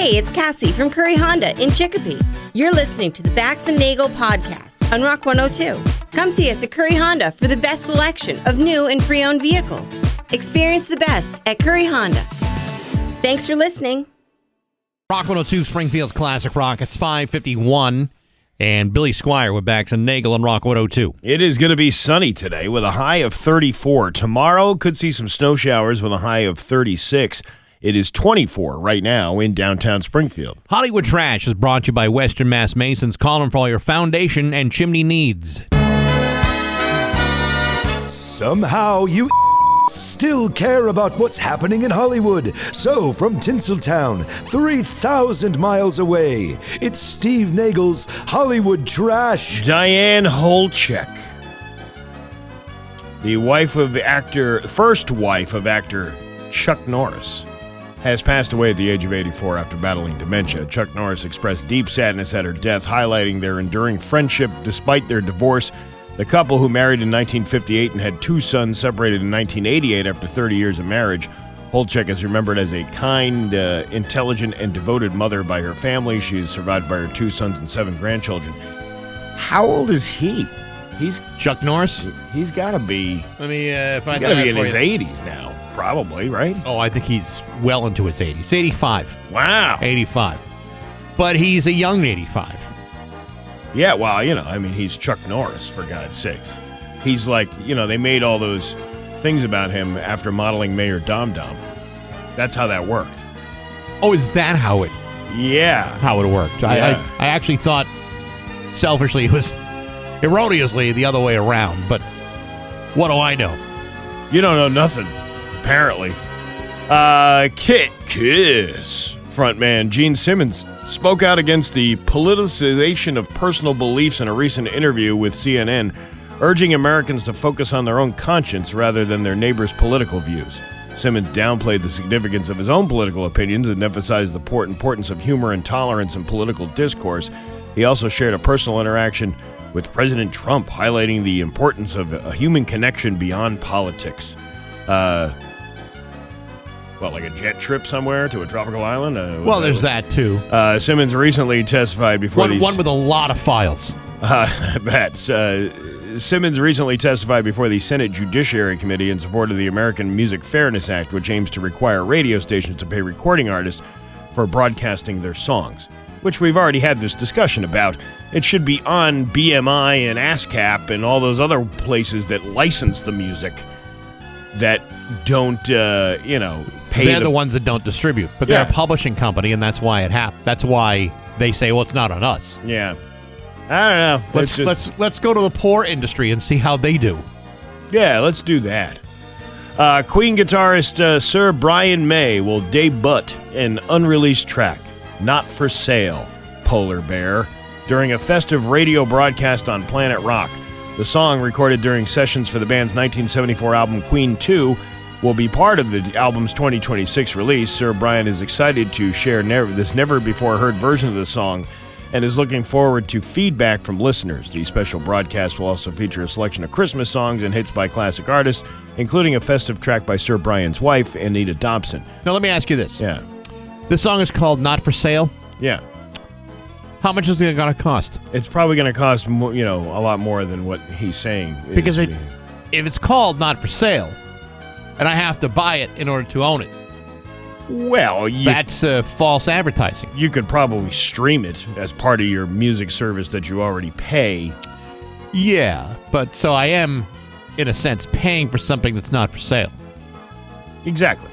Hey, it's Cassie from Curry Honda in Chicopee. You're listening to the Bax and Nagle podcast on Rock 102. Come see us at Curry Honda for the best selection of new and pre-owned vehicles. Experience the best at Curry Honda. Thanks for listening. Rock 102, Springfield's Classic Rock. It's 5:51, and Billy Squire with Bax and Nagle on Rock 102. It is going to be sunny today with a high of 34. Tomorrow could see some snow showers with a high of 36. It is 24 right now in downtown Springfield. Hollywood Trash is brought to you by Western Mass Masons. Call them for all your foundation and chimney needs. Somehow you still care about what's happening in Hollywood. So, from Tinseltown, 3,000 miles away, it's Steve Nagle's Hollywood Trash. Diane Holchek, the first wife of actor Chuck Norris, has passed away at the age of 84 after battling dementia. Chuck Norris expressed deep sadness at her death, highlighting their enduring friendship despite their divorce. The couple, who married in 1958 and had two sons, separated in 1988 after 30 years of marriage. Holchek is remembered as a kind, intelligent, and devoted mother by her family. She is survived by her two sons and 7 grandchildren. How old is he? He's Chuck Norris? He's got to be. Let me find He's got to be in his 80s now, probably, right? Oh, I think he's well into his 80s. 85. Wow. 85. But he's a young 85. Yeah, well, he's Chuck Norris, for God's sakes. He's like, they made all those things about him after modeling Mayor Dom Dom. That's how that worked. Oh, is that how it worked? Yeah. I actually thought, selfishly, it was erroneously the other way around, but what do I know? You don't know nothing, apparently. Kiss frontman Gene Simmons spoke out against the politicization of personal beliefs in a recent interview with CNN, urging Americans to focus on their own conscience rather than their neighbors' political views. Simmons downplayed the significance of his own political opinions and emphasized the importance of humor and tolerance in political discourse. He also shared a personal interaction with President Trump, highlighting the importance of a human connection beyond politics. Like a jet trip somewhere to a tropical island? There's that, too. Simmons recently testified before one with a lot of files. I bet. Simmons recently testified before the Senate Judiciary Committee in support of the American Music Fairness Act, which aims to require radio stations to pay recording artists for broadcasting their songs, which we've already had this discussion about. It should be on BMI and ASCAP and all those other places that license the music that don't, pay. They're the ones that don't distribute, but they're a publishing company, and that's why it happened. That's why they say, well, it's not on us. Yeah. I don't know. Let's go to the poor industry and see how they do. Yeah, let's do that. Queen guitarist Sir Brian May will debut an unreleased track, Not For Sale, Polar Bear, during a festive radio broadcast on Planet Rock. The song, recorded during sessions for the band's 1974 album Queen 2, will be part of the album's 2026 release. Sir Brian is excited to share this never-before-heard version of the song and is looking forward to feedback from listeners. The special broadcast will also feature a selection of Christmas songs and hits by classic artists, including a festive track by Sir Brian's wife, Anita Dobson. Now, let me ask you this. Yeah. This song is called Not For Sale? Yeah. How much is it going to cost? It's probably going to cost, a lot more than what he's saying. Because if it's called Not For Sale, and I have to buy it in order to own it, well, that's false advertising. You could probably stream it as part of your music service that you already pay. Yeah, but so I am, in a sense, paying for something that's not for sale. Exactly.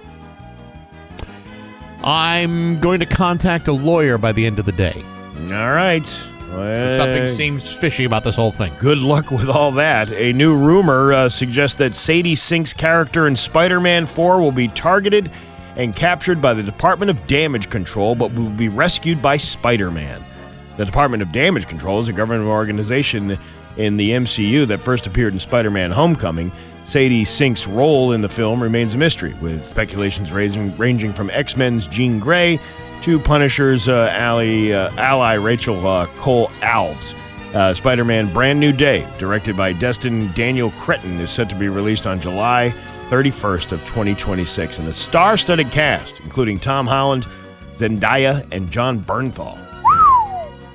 I'm going to contact a lawyer by the end of the day. All right. Something seems fishy about this whole thing. Good luck with all that. A new rumor suggests that Sadie Sink's character in Spider-Man 4 will be targeted and captured by the Department of Damage Control, but will be rescued by Spider-Man. The Department of Damage Control is a government organization in the MCU that first appeared in Spider-Man Homecoming. Sadie Sink's role in the film remains a mystery, with speculations ranging from X-Men's Jean Grey to Punisher's ally Rachel Cole Alves. Spider-Man Brand New Day, directed by Destin Daniel Cretton, is set to be released on July 31st of 2026. And a star-studded cast, including Tom Holland, Zendaya, and John Bernthal.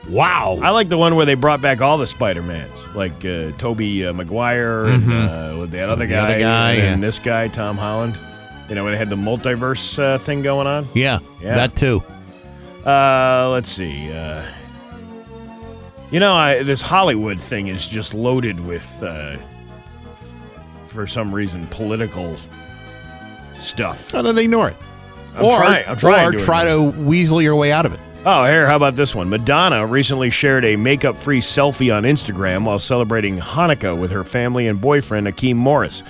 Wow. I like the one where they brought back all the Spider-Mans, like Tobey Maguire and that other guy, and this guy, Tom Holland. You know, when they had the multiverse thing going on. Yeah, that too. Let's see. This Hollywood thing is just loaded with, for some reason, political stuff. No, then ignore it. I'm trying or try to weasel your way out of it. Oh, here, how about this one? Madonna recently shared a makeup-free selfie on Instagram while celebrating Hanukkah with her family and boyfriend, Akeem Morris.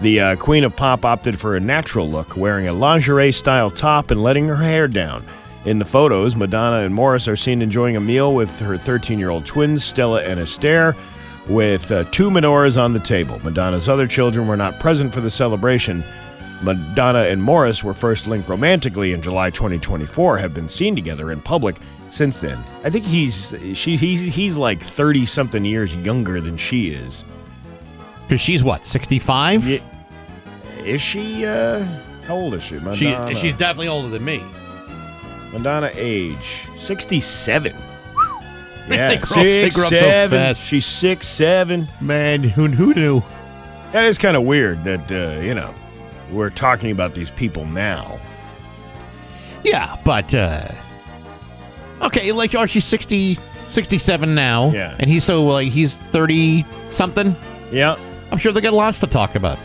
The Queen of Pop opted for a natural look, wearing a lingerie-style top and letting her hair down. In the photos, Madonna and Morris are seen enjoying a meal with her 13-year-old twins, Stella and Esther, with 2 menorahs on the table. Madonna's other children were not present for the celebration. Madonna and Morris were first linked romantically in July 2024, have been seen together in public since then. I think he's like 30-something years younger than she is. Because she's what, 65? Yeah. Is she? How old is she? Madonna. She's definitely older than me. Madonna age 67. Yeah, they grew up so fast. She's 6'7". Man, who knew? That is kind of weird that we're talking about these people now. Yeah, but okay, like she's 67 now. Yeah, and he's 30-something. Yeah, I'm sure they got lots to talk about.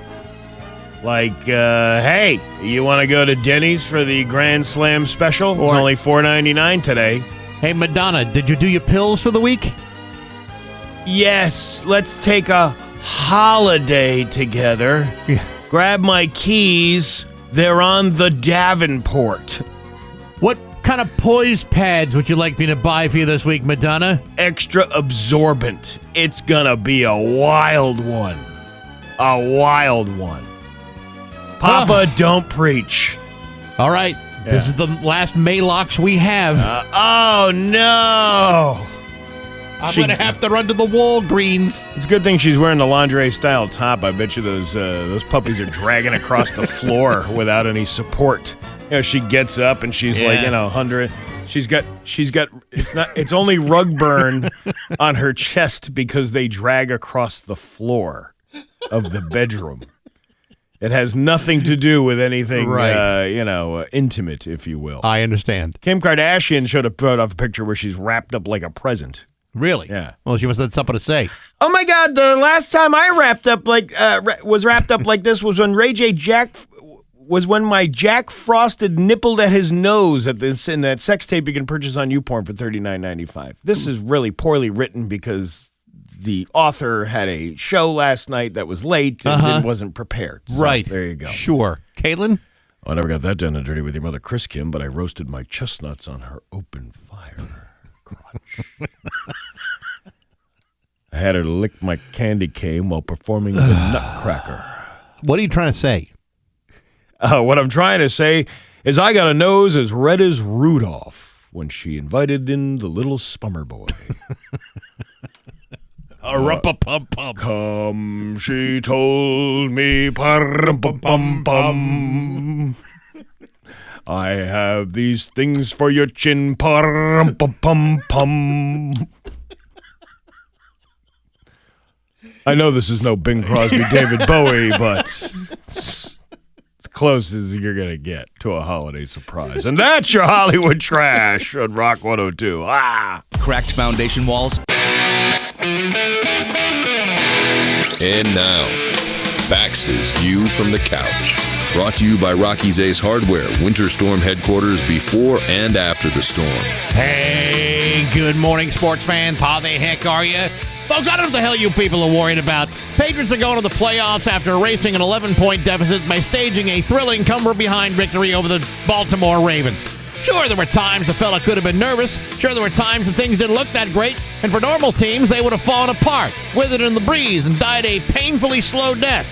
Like, hey, you want to go to Denny's for the Grand Slam special? It's only $4.99 today. Hey, Madonna, did you do your pills for the week? Yes, let's take a holiday together. Yeah. Grab my keys. They're on the Davenport. What kind of poise pads would you like me to buy for you this week, Madonna? Extra absorbent. It's gonna be a wild one. A wild one. Papa, don't preach. All right. Yeah. This is the last Maylocks we have. Oh, no. I'm going to have to run to the Walgreens. It's a good thing she's wearing the lingerie-style top. I bet you those puppies are dragging across the floor without any support. She gets up and she's like, 100. She's got. It's only rug burn on her chest because they drag across the floor of the bedroom. It has nothing to do with anything, intimate, if you will. I understand. Kim Kardashian put off a picture where she's wrapped up like a present. Really? Yeah. Well, she must have something to say. Oh my God! The last time I was wrapped up like this was when my Jack Frosted nippled at his nose in that sex tape you can purchase on YouPorn for $39.95. This is really poorly written because the author had a show last night that was late and wasn't prepared. So right. There you go. Sure. Caitlin? I never got that done and dirty with your mother, Chris Kim, but I roasted my chestnuts on her open fire crotch. I had her lick my candy cane while performing the Nutcracker. What are you trying to say? What I'm trying to say is I got a nose as red as Rudolph when she invited in the little Spummer boy. Pum-pum. Come, she told me, pum-pum-pum. I have these things for your chin, pum-pum-pum. I know this is no Bing Crosby, David Bowie, but it's as close as you're going to get to a holiday surprise. And that's your Hollywood trash on Rock 102. Cracked foundation walls. And now, Bax's View from the Couch. Brought to you by Rocky's Ace Hardware, Winter Storm headquarters before and after the storm. Hey, good morning, sports fans. How the heck are you? Folks, I don't know what the hell you people are worried about. Patriots are going to the playoffs after erasing an 11-point deficit by staging a thrilling come-from-behind victory over the Baltimore Ravens. Sure, there were times the fella could have been nervous. Sure, there were times when things didn't look that great. And for normal teams, they would have fallen apart, withered in the breeze, and died a painfully slow death.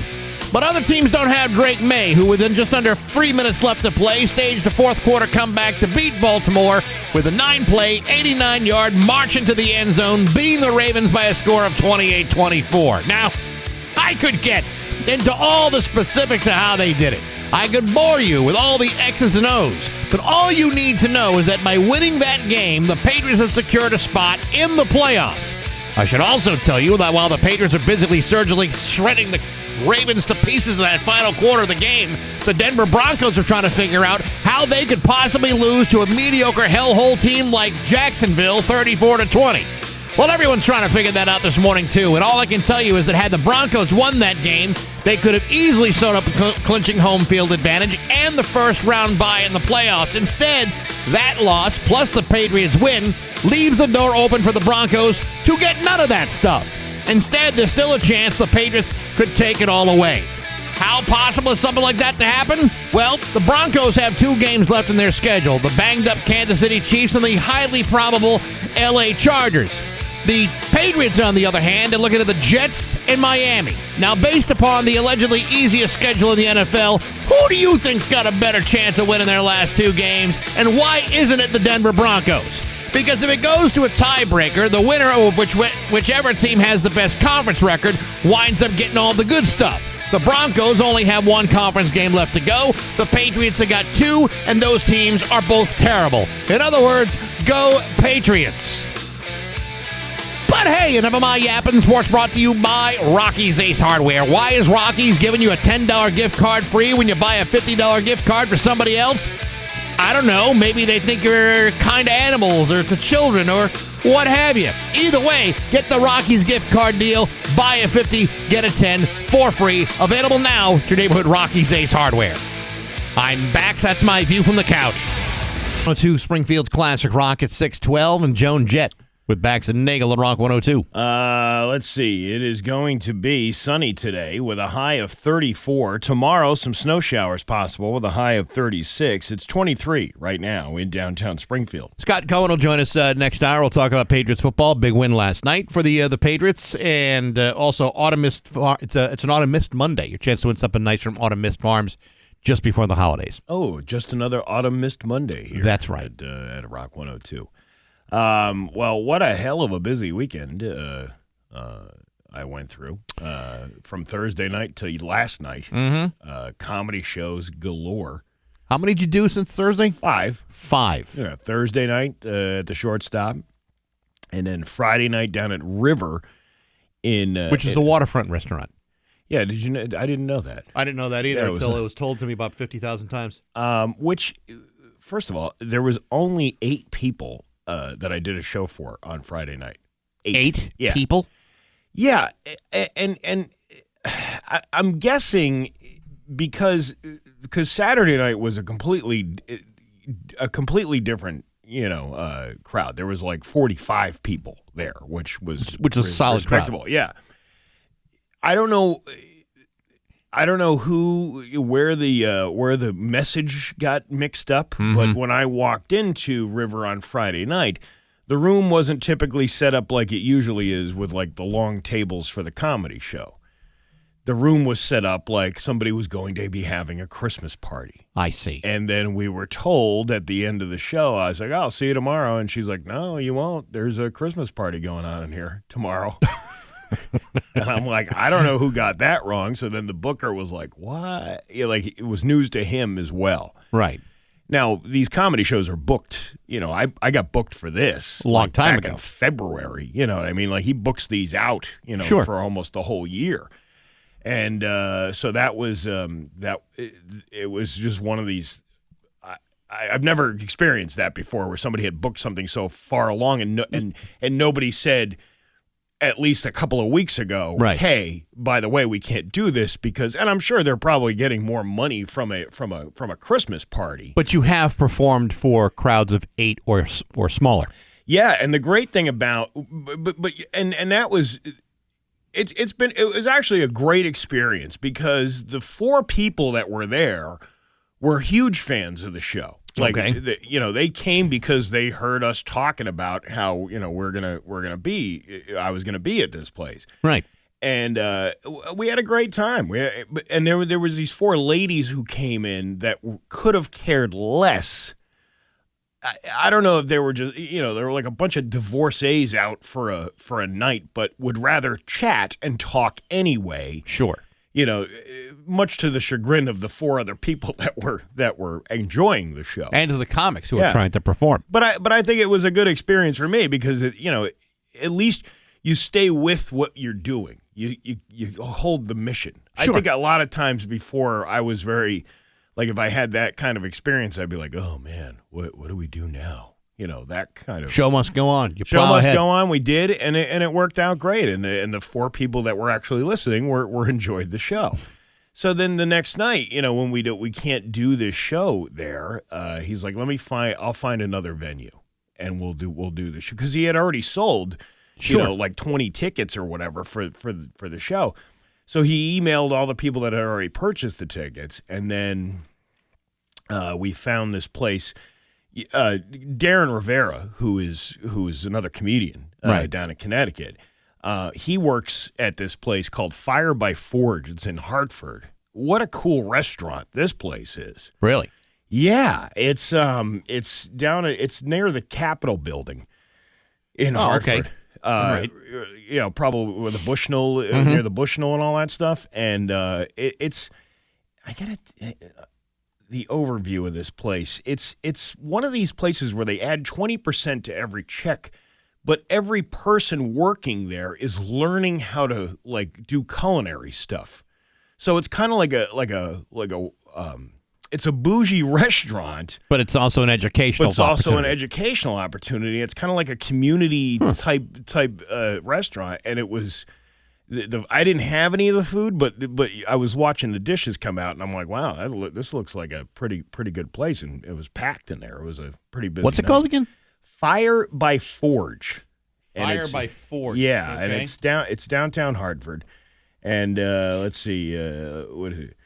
But other teams don't have Drake May, who within just under 3 minutes left to play, staged a fourth-quarter comeback to beat Baltimore with a 9-play, 89-yard march into the end zone, beating the Ravens by a score of 28-24. Now, I could get into all the specifics of how they did it. I could bore you with all the X's and O's, but all you need to know is that by winning that game, the Patriots have secured a spot in the playoffs. I should also tell you that while the Patriots are busily surgically shredding the Ravens to pieces in that final quarter of the game, the Denver Broncos are trying to figure out how they could possibly lose to a mediocre hellhole team like Jacksonville 34-20. Well, everyone's trying to figure that out this morning, too, and all I can tell you is that had the Broncos won that game, they could have easily sewn up a clinching home field advantage and the first-round bye in the playoffs. Instead, that loss, plus the Patriots win, leaves the door open for the Broncos to get none of that stuff. Instead, there's still a chance the Patriots could take it all away. How possible is something like that to happen? Well, the Broncos have 2 games left in their schedule, the banged-up Kansas City Chiefs and the highly probable L.A. Chargers. The Patriots, on the other hand, are looking at the Jets and Miami. Now, based upon the allegedly easiest schedule in the NFL, who do you think's got a better chance of winning their last 2 games, and why isn't it the Denver Broncos? Because if it goes to a tiebreaker, the winner of whichever team has the best conference record winds up getting all the good stuff. The Broncos only have 1 conference game left to go. The Patriots have got 2, and those teams are both terrible. In other words, go Patriots. But hey, enough of my yapping. Sports brought to you by Rocky's Ace Hardware. Why is Rocky's giving you a $10 gift card free when you buy a $50 gift card for somebody else? I don't know. Maybe they think you're kind of animals or to children or what have you. Either way, get the Rocky's gift card deal. Buy a 50, get a 10 for free. Available now at your neighborhood Rocky's Ace Hardware. I'm Bax. That's my view from the couch. 102 Springfield's Classic Rock at 612 and Joan Jett with Bax and Nagle at Rock 102. Let's see. It is going to be sunny today with a high of 34. Tomorrow, some snow showers possible with a high of 36. It's 23 right now in downtown Springfield. Scott Cohen will join us next hour. We'll talk about Patriots football. Big win last night for the Patriots, and also Autumn Mist. It's an Autumn Mist Monday. Your chance to win something nice from Autumn Mist Farms just before the holidays. Oh, just another Autumn Mist Monday here. That's right. At Rock 102. Well, what a hell of a busy weekend I went through from Thursday night to last night. Mm-hmm. Comedy shows galore. How many did you do since Thursday? 5. 5. Yeah, Thursday night at the Shortstop, and then Friday night down at River which is the waterfront restaurant. Yeah, did you know? I didn't know that. I didn't know that either until it was told to me about 50,000 times. Which, first of all, there was only 8 people that I did a show for on Friday night. 8 yeah. people? Yeah, and I'm guessing because Saturday night was a completely different crowd. There was like 45 people there, which is a solid respectable. crowd. Yeah, I don't know where the message got mixed up, mm-hmm. but when I walked into River on Friday night, the room wasn't typically set up like it usually is with like the long tables for the comedy show. The room was set up like somebody was going to be having a Christmas party. I see. And then we were told at the end of the show, I was like, I'll see you tomorrow. And she's like, no, you won't. There's a Christmas party going on in here tomorrow. And I'm like, I don't know who got that wrong. So then the booker was like, what? Yeah, like it was news to him as well. Right. Now, these comedy shows are booked. I got booked for this a long time back ago. In February. You know what I mean? Like he books these out, sure. for almost the whole year. And so that was it was just one of these. I've never experienced that before, where somebody had booked something so far along and nobody said at least a couple of weeks ago, right. Hey, by the way, we can't do this because, and I'm sure they're probably getting more money from a Christmas party. But you have performed for crowds of 8 or smaller. Yeah, and the great thing about, and that was. It was actually a great experience because the 4 people that were there were huge fans of the show. Like, okay. They came because they heard us talking about how, I was gonna be at this place, right? And we had a great time. And there was these 4 ladies who came in that could have cared less. I don't know if they were just, there were like a bunch of divorcees out for a night, but would rather chat and talk anyway. Sure. much to the chagrin of the 4 other people that were enjoying the show. And to the comics who are trying to perform. But I think it was a good experience for me because at least you stay with what you're doing. You hold the mission. Sure. I think a lot of times before I was very, like, if I had that kind of experience, I'd be like, oh man, what do we do now? That kind of Show must go on. You show plow must ahead. go on. We did, and it worked out great. And the 4 people that were actually listening were enjoyed the show. So then the next night, when we can't do this show there, he's like, I'll find another venue, and we'll do the show because he had already sold, like 20 tickets or whatever for the show. So he emailed all the people that had already purchased the tickets, and then we found this place. Darren Rivera, who is another comedian down in Connecticut, he works at this place called Fire by Forge. It's in Hartford. What a cool restaurant this place is! Really? Yeah, it's near the Capitol building in Hartford. Okay. Right. Probably with the Bushnell Mm-hmm. near the Bushnell and all that stuff. And it's I get it. The overview of this place. It's one of these places where they add 20% to every check, but every person working there is learning how to do culinary stuff. So it's kind of like a it's a bougie restaurant, But it's also an educational but it's also an opportunity. educational opportunity. It's kind of like a community type restaurant, and it was. I didn't have any of the food, but I was watching the dishes come out, and I'm like, wow, this looks like a pretty good place, and it was packed in there. It was a pretty busy What's it night. called again? Fire by Forge. And Fire it's- by Forge. Yeah, okay. and it's downtown Hartford, and let's see, what is it?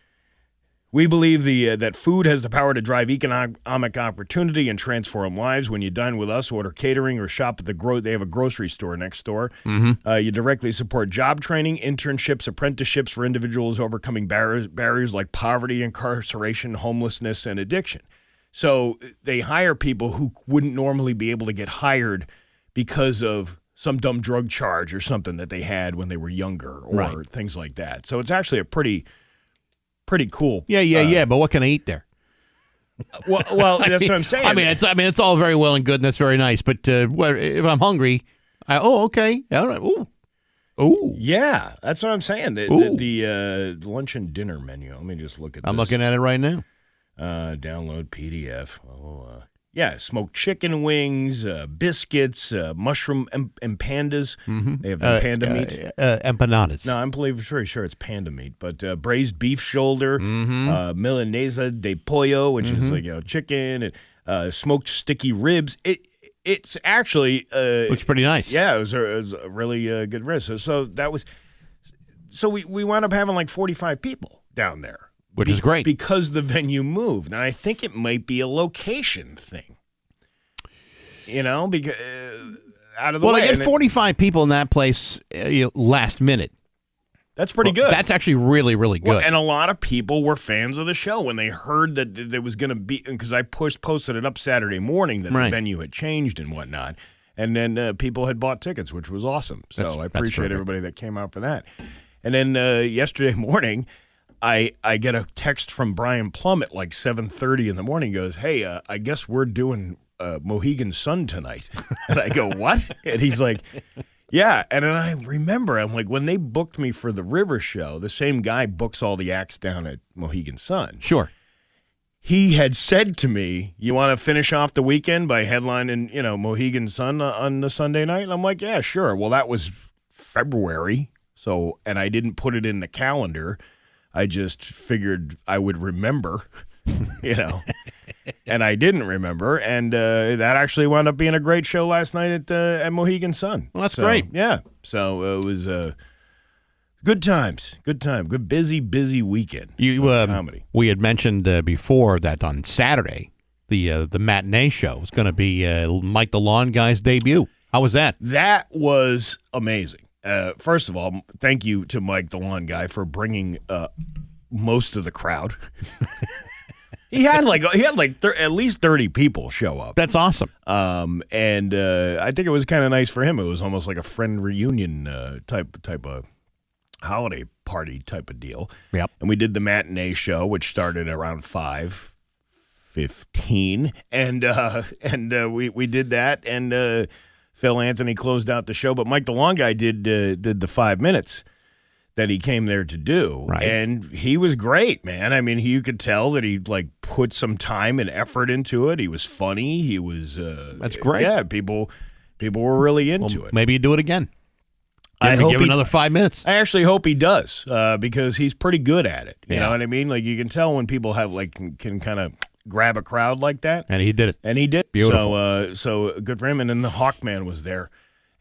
We believe that food has the power to drive economic opportunity and transform lives. When you dine with us, order catering, or shop at they have a grocery store next door. Mm-hmm. You directly support job training, internships, apprenticeships for individuals overcoming barriers like poverty, incarceration, homelessness, and addiction. So they hire people who wouldn't normally be able to get hired because of some dumb drug charge or something that they had when they were younger or things like that. So it's actually a pretty cool. Yeah. But what can I eat there? Well, that's what I'm saying. I mean, it's all very well and good, and that's very nice. But if I'm hungry, okay, all right. Ooh. Yeah, that's what I'm saying. The lunch and dinner menu. Let me just look at this. I'm looking at it right now. Download PDF. Yeah, smoked chicken wings, biscuits, mushroom empanas. Mm-hmm. They have panda meat. Empanadas. No, I'm pretty sure it's panda meat, but braised beef shoulder, milanesa de pollo, which is chicken, and smoked sticky ribs. It's actually Looks pretty nice. yeah, it was a really good ribs. So that was we wound up having like 45 people down there. Which is great. Because the venue moved. And I think it might be a location thing. Because out of the way. Well, to get 45 people in that place last minute. That's pretty good. That's actually really, really good. Well, and a lot of people were fans of the show when they heard that there was going to be, because I posted it up Saturday morning that the venue had changed and whatnot. And then people had bought tickets, which was awesome. So I appreciate everybody that came out for that. And then yesterday morning, I get a text from Brian Plum at like 7:30 in the morning. He goes, hey, I guess we're doing Mohegan Sun tonight. And I go, what? And he's like, yeah. And then I remember, I'm like, when they booked me for the River Show, the same guy books all the acts down at Mohegan Sun. Sure. He had said to me, you want to finish off the weekend by headlining, Mohegan Sun on the Sunday night? And I'm like, yeah, sure. Well, that was February. So, and I didn't put it in the calendar. I just figured I would remember, and I didn't remember. And that actually wound up being a great show last night at Mohegan Sun. Well, that's great. Yeah. So it was good times. Good time. Good busy weekend. Comedy. We had mentioned before that on Saturday, the matinee show was going to be Mike the Lawn Guy's debut. How was that? That was amazing. First of all, thank you to Mike the Lawn Guy for bringing most of the crowd. he had at least 30 people show up. That's awesome. And I think it was kind of nice for him. It was almost like a friend reunion type of holiday party type of deal. Yep. And we did the matinee show, which started around 5:15, and we did that, and Phil Anthony closed out the show, but Mike the Long Guy did the 5 minutes that he came there to do, right. And he was great, man. I mean, you could tell that he like put some time and effort into it. He was funny. He was that's great. Yeah, people were really into it. Maybe you do it again. I hope give him another 5 minutes. I actually hope he does because he's pretty good at it. You Yeah. know what I mean? Like you can tell when people have like can kind of grab a crowd like that. And he did it. And he did. Beautiful. So good for him. And then the Hawkman was there.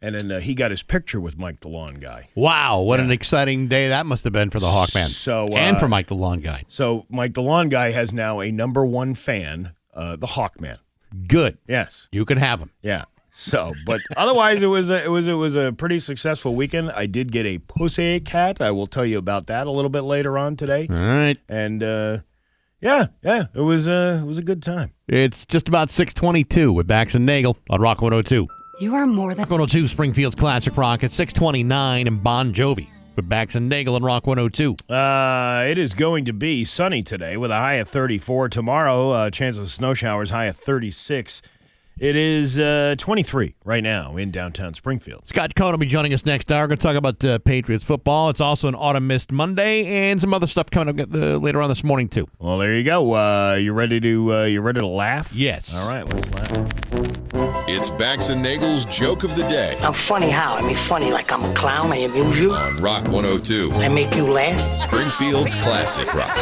And then he got his picture with Mike the Lawn Guy. Wow, what an exciting day that must have been for the Hawkman. And for Mike the Lawn Guy. So Mike the Lawn Guy has now a number one fan, the Hawkman. Good. Yes. You can have him. Yeah. So, but otherwise it was a pretty successul weekend. I did get a pussy cat. I will tell you about that a little bit later on today. All right. And yeah, it was a good time. It's just about 6:22 with Bax and Nagle on Rock 102. You are more than Rock 102, Springfield's Classic Rock at 6:29 and Bon Jovi with Bax and Nagle on Rock 102. It is going to be sunny today with a high of 34. Tomorrow, chance of snow showers, high of 36. It is 23 right now in downtown Springfield. Scott Cohn will be joining us next hour. We're going to talk about Patriots football. It's also an Autumn Mist Monday and some other stuff coming up later on this morning, too. Well, there you go. You ready to laugh? Yes. All right, let's laugh. It's Bax and Nagle's Joke of the Day I'm funny how? I mean funny like I'm a clown, I amuse you, on Rock 102, I make you laugh. Springfield's Classic Rock.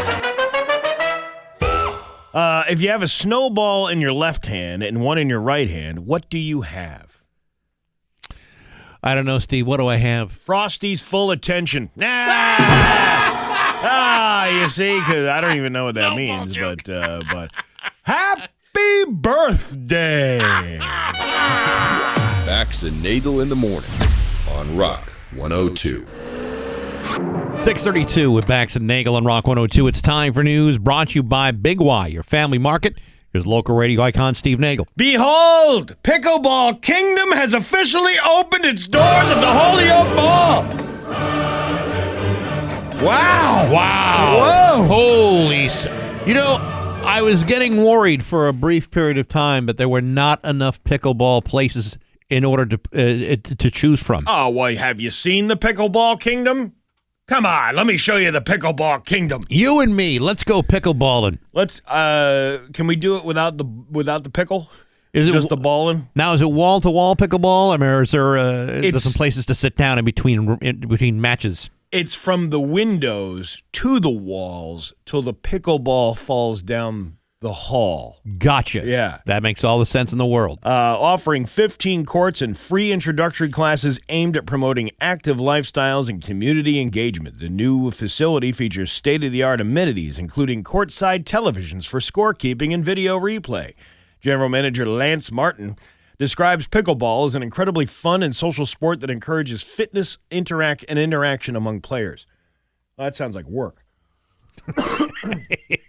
If you have a snowball in your left hand and one in your right hand, what do you have? I don't know, Steve. What do I have? Frosty's full attention. You see, because I don't even know what that means, but happy birthday. Bax and Nagle in the morning on Rock 102. 6:32 with Bax and Nagle on Rock 102. It's time for news brought to you by Big Y, your family market. Here's local radio icon Steve Nagle. Behold, Pickleball Kingdom has officially opened its doors at the Holyoke Mall. Wow. Wow. Whoa. I was getting worried for a brief period of time that there were not enough pickleball places in order to choose from. Oh, well, have you seen the Pickleball Kingdom? Come on, let me show you the Pickleball Kingdom. You and me, let's go pickleballing. Let's. Can we do it without the pickle? Is it just the balling? Now, is it wall-to-wall pickleball? I mean, or is there some places to sit down in between matches? It's from the windows to the walls till the pickleball falls down the hall. Gotcha. Yeah. That makes all the sense in the world. Offering 15 courts and free introductory classes aimed at promoting active lifestyles and community engagement. The new facility features state-of-the-art amenities, including courtside televisions for scorekeeping and video replay. General Manager Lance Martin describes pickleball as an incredibly fun and social sport that encourages fitness, interaction among players. Well, that sounds like work.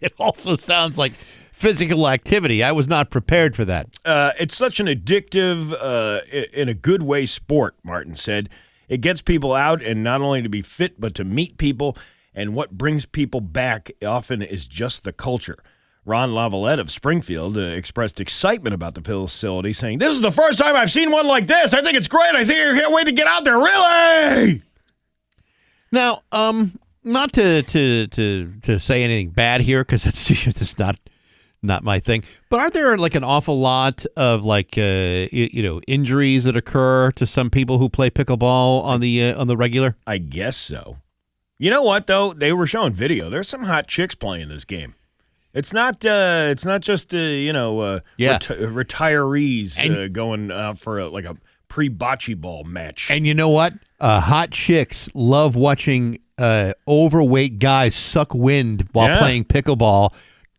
It also sounds like physical activity. I was not prepared for that. It's such an addictive, in a good way, sport, Martin said. It gets people out and not only to be fit, but to meet people. And what brings people back often is just the culture. Ron Lavalette of Springfield expressed excitement about the facility, saying, "This is the first time I've seen one like this. I think it's great. I think I can't wait to get out there. Really?" Now, not to say anything bad here, because it's just not my thing. But are there like an awful lot of injuries that occur to some people who play pickleball on the regular? I guess so. You know what though? They were showing video. There's some hot chicks playing this game. It's not just retirees going out for a pre-bocce ball match. And you know what? Hot chicks love watching overweight guys suck wind while playing pickleball,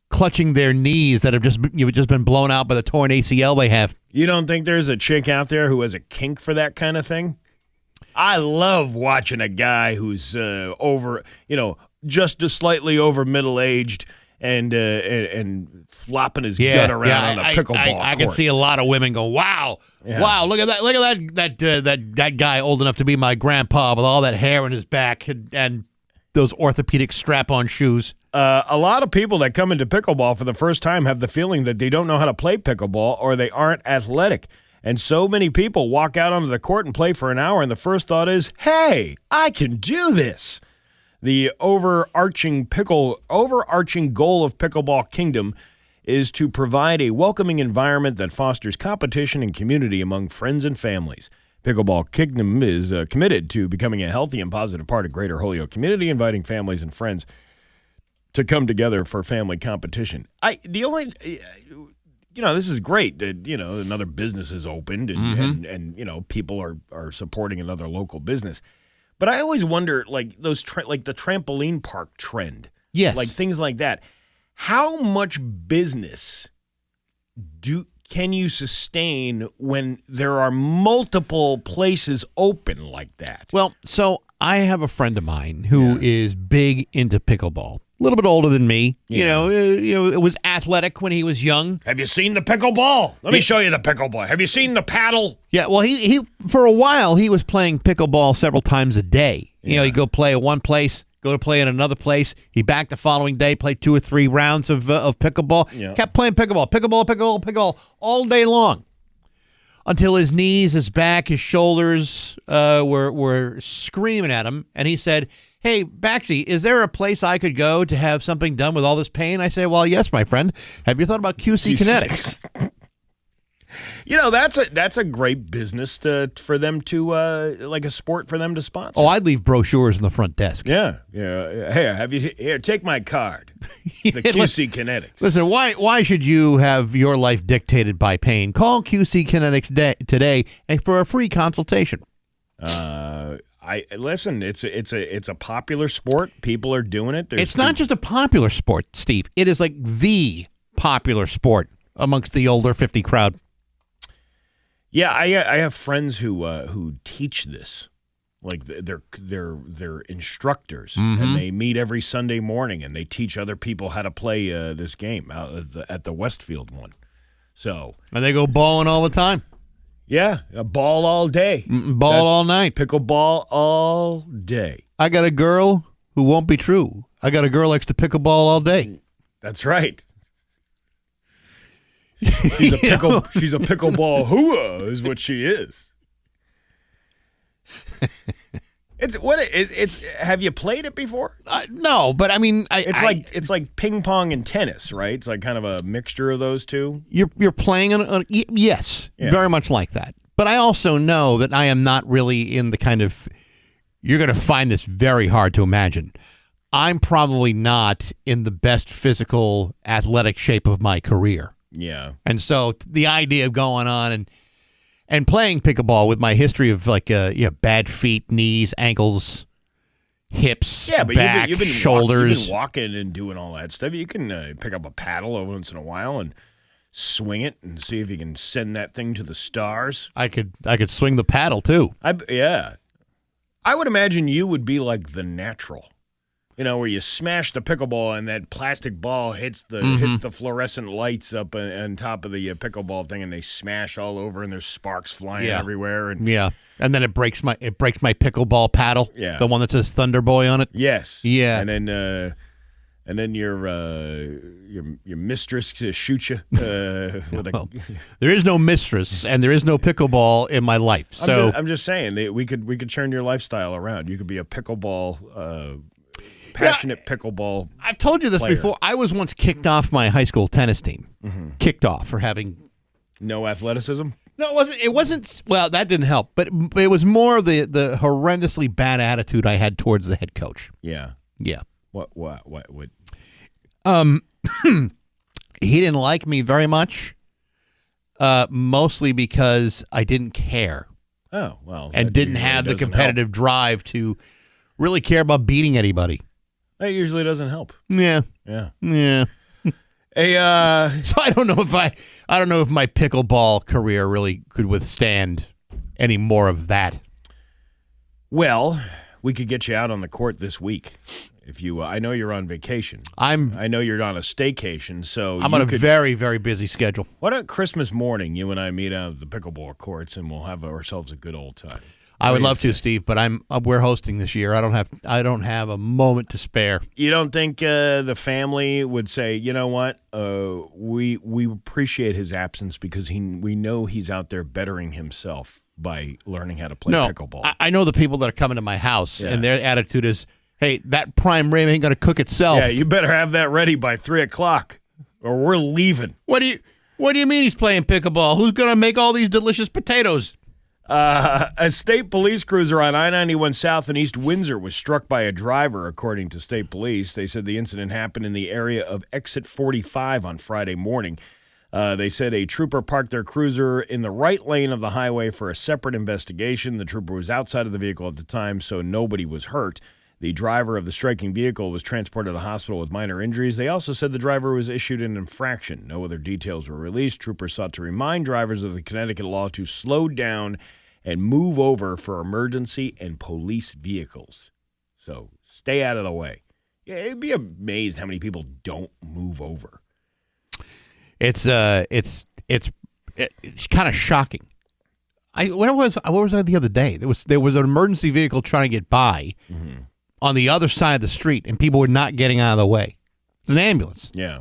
clutching their knees that have just been blown out by the torn ACL they have. You don't think there's a chick out there who has a kink for that kind of thing? I love watching a guy who's just slightly over middle-aged and flopping his gut around on a pickleball court. I can see a lot of women go, wow, look at that guy old enough to be my grandpa with all that hair in his back, and those orthopedic strap-on shoes. A lot of people that come into pickleball for the first time have the feeling that they don't know how to play pickleball or they aren't athletic. And so many people walk out onto the court and play for an hour, and the first thought is, hey, I can do this. The overarching goal of Pickleball Kingdom is to provide a welcoming environment that fosters competition and community among friends and families. Pickleball Kingdom is committed to becoming a healthy and positive part of Greater Holyoke community, inviting families and friends to come together for family competition. This is great that, another business is opened and people are supporting another local business. But I always wonder, like the trampoline park trend. Yes. Like things like that. How much business can you sustain when there are multiple places open like that? Well, so I have a friend of mine who is big into pickleball. A little bit older than me. Yeah. It was athletic when he was young. Have you seen the pickleball? Let me show you the pickleball. Have you seen the paddle? Yeah, well, he for a while, he was playing pickleball several times a day. He'd go play at one place, go to play at another place. He back the following day, play 2 or 3 rounds of pickleball. Yeah. Kept playing pickleball all day long until his knees, his back, his shoulders were screaming at him. And he said, hey, Baxy, is there a place I could go to have something done with all this pain? I say, well, yes, my friend. Have you thought about QC Kinetics? That's a great business for them to like a sport for them to sponsor. Oh, I'd leave brochures in the front desk. Yeah. Hey, take my card. The QC Kinetics. Listen, why should you have your life dictated by pain? Call QC Kinetics today for a free consultation. It's a popular sport. People are doing it. It's not just a popular sport, Steve. It is like the popular sport amongst the older 50 crowd. Yeah, I have friends who teach this, like they're instructors, and they meet every Sunday morning and they teach other people how to play this game out at the Westfield one. And they go bowling all the time. Yeah, a ball all day, all night, pickleball all day. I got a girl who won't be true. I got a girl likes to pickleball all day. That's right. She's a pickleball hooah is what she is. It's have you played it before? No, but I mean, it's like ping pong and tennis, right? It's like kind of a mixture of those two. You're playing yes, very much like that. But I also know that I am not really in the kind of, you're going to find this very hard to imagine. I'm probably not in the best physical athletic shape of my career. Yeah. And so the idea of going on and playing pickleball with my history of bad feet, knees, ankles, hips, back, you've been shoulders. You've been walking and doing all that stuff. You can pick up a paddle every once in a while and swing it and see if you can send that thing to the stars. I could swing the paddle too. I would imagine you would be like the natural. Where you smash the pickleball and that plastic ball hits the fluorescent lights up on top of the pickleball thing, and they smash all over, and there's sparks flying everywhere. And then it breaks my pickleball paddle. Yeah, the one that says Thunder Boy on it. Yes. Yeah. And then your mistress to shoot you. Well, there is no mistress and there is no pickleball in my life. So I'm just saying we could turn your lifestyle around. You could be a pickleball. Passionate pickleball. I've told you this before. I was once kicked off my high school tennis team. Mm-hmm. Kicked off for having no athleticism. No, it wasn't. Well, that didn't help. But it was more the horrendously bad attitude I had towards the head coach. Yeah. Yeah. What? He didn't like me very much. Mostly because I didn't care. Oh well. And didn't have the competitive drive to really care about beating anybody. That usually doesn't help. Yeah. Hey, so I don't know if my pickleball career really could withstand any more of that. Well, we could get you out on the court this week. If you, I know you're on vacation. I know you're on a staycation, so I'm on a very, very busy schedule. Why don't Christmas morning you and I meet out at the pickleball courts and we'll have ourselves a good old time? I would love to, Steve, but we're hosting this year. I don't have a moment to spare. You don't think the family would say, you know what? We appreciate his absence because we know he's out there bettering himself by learning how to play pickleball. I know the people that are coming to my house, and their attitude is, hey, that prime rib ain't going to cook itself. Yeah, you better have that ready by 3 o'clock, or we're leaving. What do you mean he's playing pickleball? Who's going to make all these delicious potatoes? A state police cruiser on I-91 South in East Windsor was struck by a driver, according to state police. They said the incident happened in the area of Exit 45 on Friday morning. They said a trooper parked their cruiser in the right lane of the highway for a separate investigation. The trooper was outside of the vehicle at the time, so nobody was hurt. The driver of the striking vehicle was transported to the hospital with minor injuries. They also said the driver was issued an infraction. No other details were released. Troopers sought to remind drivers of the Connecticut law to slow down and move over for emergency and police vehicles. So stay out of the way. Yeah, it'd be amazed how many people don't move over. It's kind of shocking. What was I the other day? There was an emergency vehicle trying to get by on the other side of the street, and people were not getting out of the way. It's an ambulance. Yeah.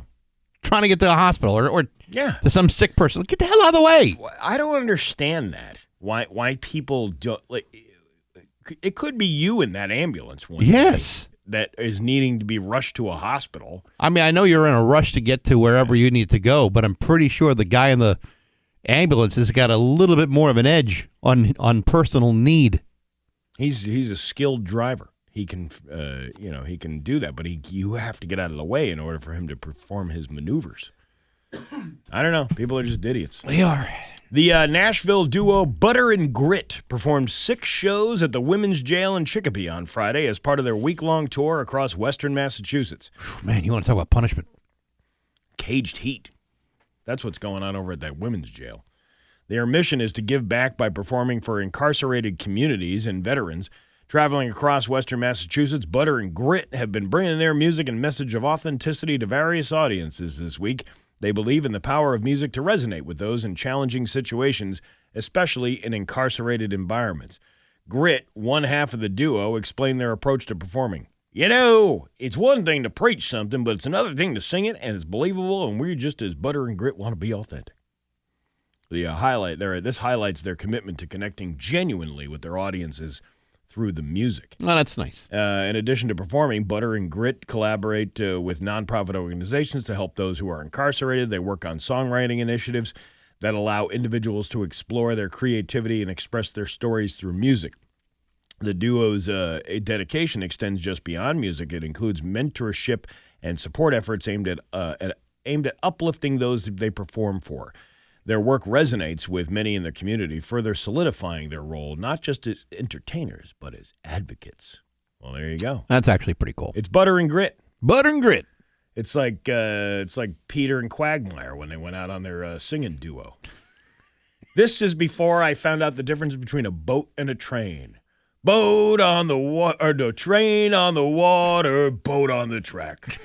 Trying to get to a hospital or to some sick person. Get the hell out of the way. I don't understand that. Why people don't like? It could be you in that ambulance one day that is needing to be rushed to a hospital. I mean, I know you're in a rush to get to wherever you need to go, but I'm pretty sure the guy in the ambulance has got a little bit more of an edge on personal need. He's a skilled driver. He can he can do that, but you have to get out of the way in order for him to perform his maneuvers. I don't know. People are just idiots. They are. The Nashville duo Butter and Grit performed 6 shows at the women's jail in Chicopee on Friday as part of their week-long tour across western Massachusetts. Man, you want to talk about punishment? Caged heat. That's what's going on over at that women's jail. Their mission is to give back by performing for incarcerated communities and veterans. Traveling across western Massachusetts, Butter and Grit have been bringing their music and message of authenticity to various audiences this week. They believe in the power of music to resonate with those in challenging situations, especially in incarcerated environments. Grit, one half of the duo, explained their approach to performing. You know, it's one thing to preach something, but it's another thing to sing it, and it's believable, and we're just as Butter and Grit want to be authentic. This highlights their commitment to connecting genuinely with their audiences through the music. Oh, that's nice. In addition to performing, Butter and Grit collaborate with nonprofit organizations to help those who are incarcerated. They work on songwriting initiatives that allow individuals to explore their creativity and express their stories through music. The duo's dedication extends just beyond music. It includes mentorship and support efforts aimed at uplifting those they perform for. Their work resonates with many in the community, further solidifying their role not just as entertainers, but as advocates. Well, there you go. That's actually pretty cool. It's Butter and Grit. Butter and Grit. It's like Peter and Quagmire when they went out on their singing duo. This is before I found out the difference between a boat and a train. Boat on the water, no, train on the water, boat on the track.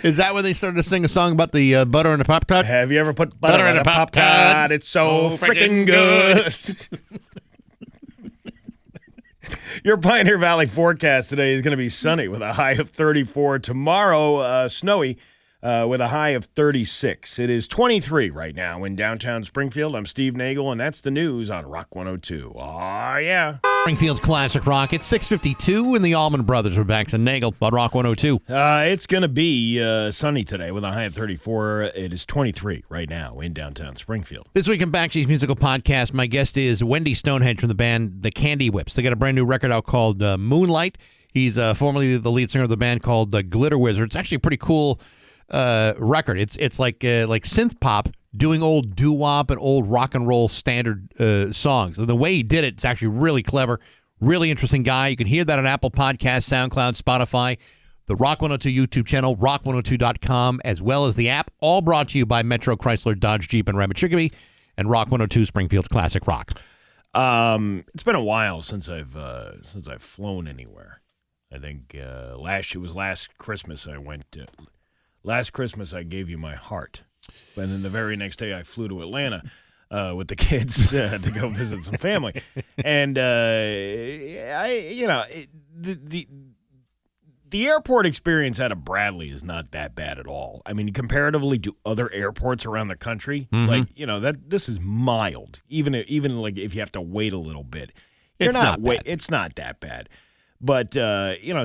Is that when they started to sing a song about the butter and the Pop-Tart? Have you ever put butter in a Pop-Tart? It's so freaking good. Your Pioneer Valley forecast today is going to be sunny with a high of 34. Tomorrow, snowy with a high of 36. It is 23 right now in downtown Springfield. I'm Steve Nagle, and that's the news on Rock 102. Oh, yeah. Springfield's Classic Rock. It's 6:52, and the Allman Brothers are Bax and Nagle on Rock 102. It's going to be sunny today with a high of 34. It is 23 right now in downtown Springfield. This week in Baxi's musical podcast, my guest is Wendy Stonehenge from the band The Candy Whips. They got a brand new record out called Moonlight. He's formerly the lead singer of the band called Glitter Wizard. It's actually a pretty cool record. It's like synth pop doing old doo-wop and old rock and roll standard songs. The way he did it's actually really clever, really interesting guy. You can hear that on Apple Podcasts, SoundCloud, Spotify, the Rock 102 YouTube channel, rock102.com, as well as the app, all brought to you by Metro Chrysler, Dodge, Jeep, and Ram Chicopee, and Rock 102 Springfield's Classic Rock. It's been a while since I've flown anywhere. I think last Christmas I went. Last Christmas I gave you my heart. And then the very next day, I flew to Atlanta with the kids to go visit some family. And the airport experience out of Bradley is not that bad at all. I mean, comparatively to other airports around the country, this is mild. Even like if you have to wait a little bit, it's not that bad. But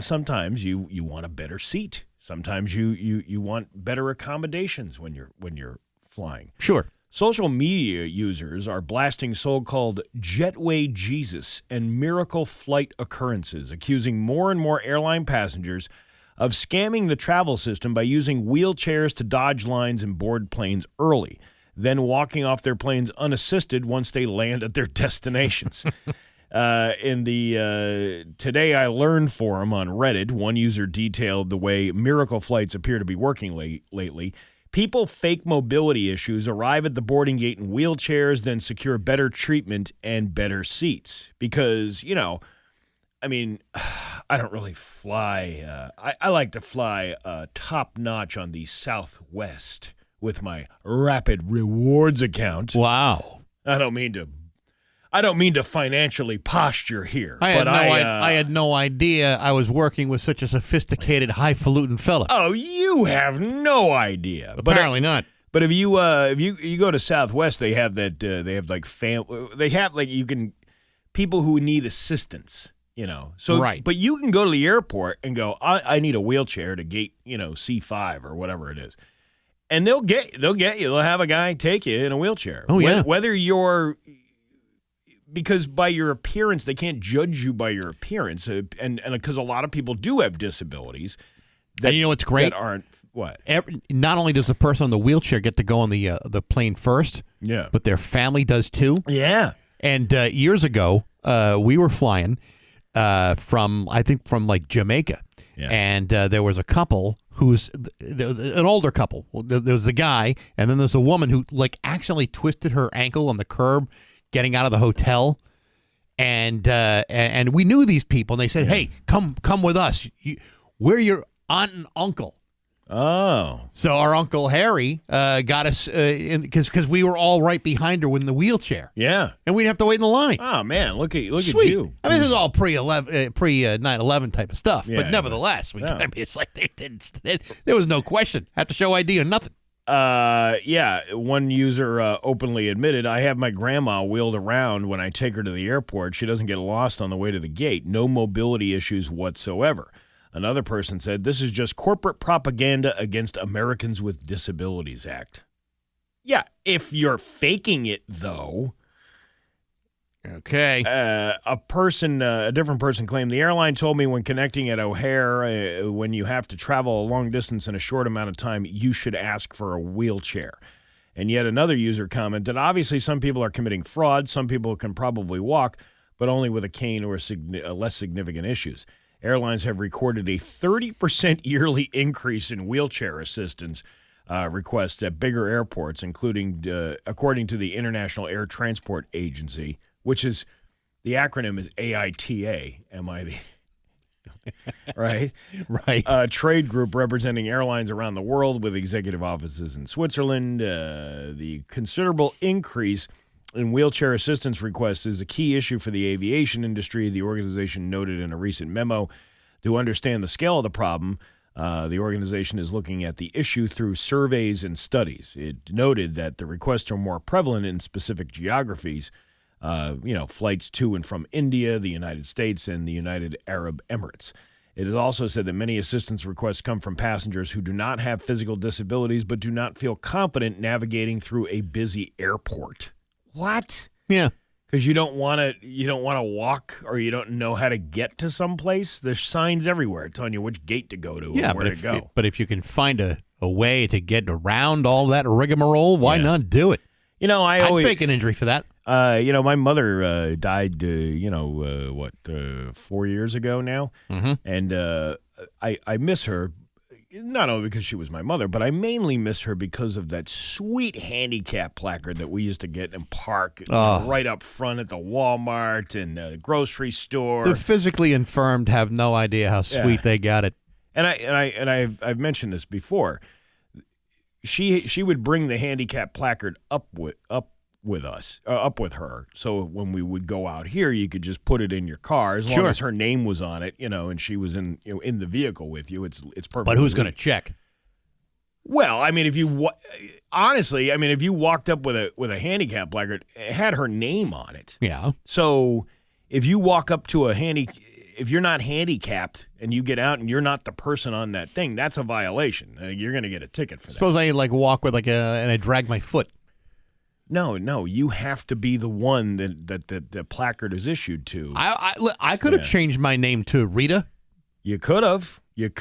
sometimes you want a better seat. Sometimes you want better accommodations when you're flying. Sure. Social media users are blasting so-called Jetway Jesus and miracle flight occurrences, accusing more and more airline passengers of scamming the travel system by using wheelchairs to dodge lines and board planes early, then walking off their planes unassisted once they land at their destinations. In the Today I Learned forum on Reddit, one user detailed the way miracle flights appear to be working lately. People fake mobility issues, arrive at the boarding gate in wheelchairs, then secure better treatment and better seats. Because, I don't really fly. I like to fly top-notch on the Southwest with my Rapid Rewards account. Wow. I don't mean to financially posture here. I had no idea I was working with such a sophisticated, highfalutin fella. Oh, you have no idea. Apparently not. But if you go to Southwest, they have that people who need assistance. So right. But you can go to the airport and go, I need a wheelchair to gate C5 or whatever it is, and they'll get you. They'll have a guy take you in a wheelchair. Oh yeah. Whether you're Because by your appearance, they can't judge you by your appearance, and because a lot of people do have disabilities. And you know what's great? That aren't what? Not only does the person on the wheelchair get to go on the plane first, yeah, but their family does too. Yeah. And years ago, we were flying from like Jamaica, yeah. And there was a couple who's an older couple. There was a guy, and then there's a woman who like accidentally twisted her ankle on the curb getting out of the hotel, and we knew these people, and they said, "Hey, come with us. We're your aunt and uncle." Oh, so our Uncle Harry got us because we were all right behind her in the wheelchair. Yeah, and we'd have to wait in the line. Oh man, look at you! I mean, this is all pre 9/11 type of stuff, but nevertheless, it's like they didn't. There was no question. Have to show ID or nothing. One user openly admitted, I have my grandma wheeled around when I take her to the airport. She doesn't get lost on the way to the gate. No mobility issues whatsoever. Another person said, this is just corporate propaganda against Americans with Disabilities Act. Yeah, if you're faking it, though. Okay. A different person claimed, the airline told me when connecting at O'Hare, when you have to travel a long distance in a short amount of time, you should ask for a wheelchair. And yet another user commented, obviously some people are committing fraud. Some people can probably walk, but only with a cane or less significant issues. Airlines have recorded a 30% yearly increase in wheelchair assistance requests at bigger airports, including, according to the International Air Transport Agency, which is, the acronym is AITA, right? Right. A trade group representing airlines around the world with executive offices in Switzerland. The considerable increase in wheelchair assistance requests is a key issue for the aviation industry, the organization noted in a recent memo. To understand the scale of the problem, the organization is looking at the issue through surveys and studies. It noted that the requests are more prevalent in specific geographies, flights to and from India, the United States, and the United Arab Emirates. It is also said that many assistance requests come from passengers who do not have physical disabilities but do not feel confident navigating through a busy airport. What? Yeah. Because you don't want to walk, or you don't know how to get to someplace. There's signs everywhere telling you which gate to go to and where to go. But if you can find a way to get around all that rigmarole, why not do it? I'd fake an injury for that. My mother died, 4 years ago now, and I miss her. Not only because she was my mother, but I mainly miss her because of that sweet handicap placard that we used to get and park right up front at the Walmart and the grocery store. The physically infirmed have no idea how sweet they got it. And I've mentioned this before. she would bring the handicap placard up with her. So when we would go out here, you could just put it in your car as long as her name was on it, and she was in the vehicle with you. It's perfect. But who's going to check? Well, I mean, if you walked up with a handicap placard, it had her name on it. Yeah. So if you walk up to if you're not handicapped and you get out and you're not the person on that thing, that's a violation. You're going to get a ticket for that. Suppose I walk with and I drag my foot. No, you have to be the one that the placard is issued to. I could have changed my name to Rita. You could have. You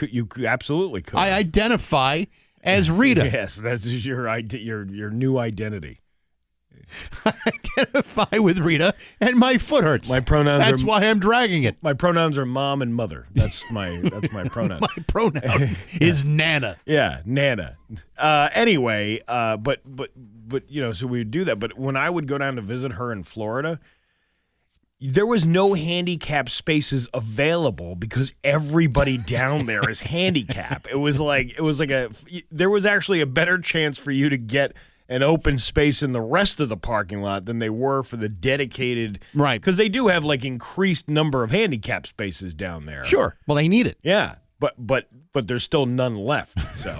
absolutely could. I identify as Rita. Yes, that's your new identity. I identify with Rita, and my foot hurts. My pronouns. That's why I'm dragging it. My pronouns are mom and mother. That's my pronoun. My pronoun is Nana. Yeah, Nana. Anyway, but so we would do that. But when I would go down to visit her in Florida, there was no handicap spaces available because everybody down there is handicapped. There was actually a better chance for you to get an open space in the rest of the parking lot than they were for the dedicated. Right. Because they do have increased number of handicap spaces down there. Sure. Well, they need it. Yeah. But there's still none left. So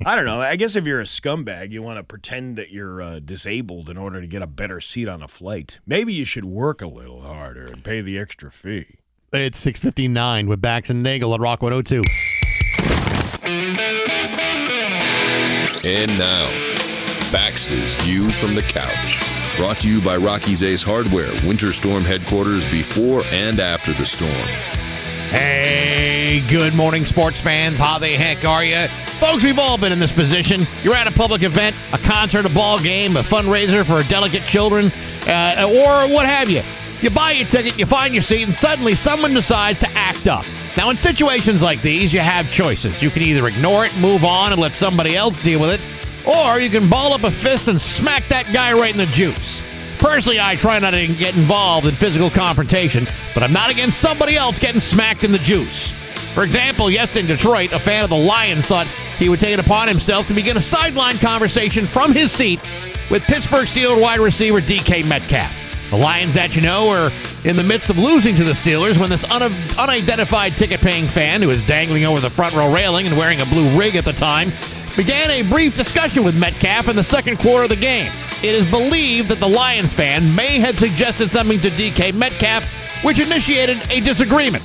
I don't know. I guess if you're a scumbag, you want to pretend that you're disabled in order to get a better seat on a flight. Maybe you should work a little harder and pay the extra fee. It's 6:59 with Bax and Nagle at Rock 102. And now, Bax's View from the Couch. Brought to you by Rocky's Ace Hardware, Winter Storm headquarters before and after the storm. Hey, good morning, sports fans. How the heck are you? Folks, we've all been in this position. You're at a public event, a concert, a ball game, a fundraiser for delicate children, or what have you. You buy your ticket, you find your seat, and suddenly someone decides to act up. Now, in situations like these, you have choices. You can either ignore it, move on, and let somebody else deal with it, or you can ball up a fist and smack that guy right in the juice. Personally, I try not to get involved in physical confrontation, but I'm not against somebody else getting smacked in the juice. For example, yesterday in Detroit, a fan of the Lions thought he would take it upon himself to begin a sideline conversation from his seat with Pittsburgh Steelers wide receiver DK Metcalf. The Lions, as you know, are in the midst of losing to the Steelers when this unidentified ticket-paying fan, who was dangling over the front row railing and wearing a blue rig at the time, began a brief discussion with Metcalf in the second quarter of the game. It is believed that the Lions fan may have suggested something to DK Metcalf, which initiated a disagreement.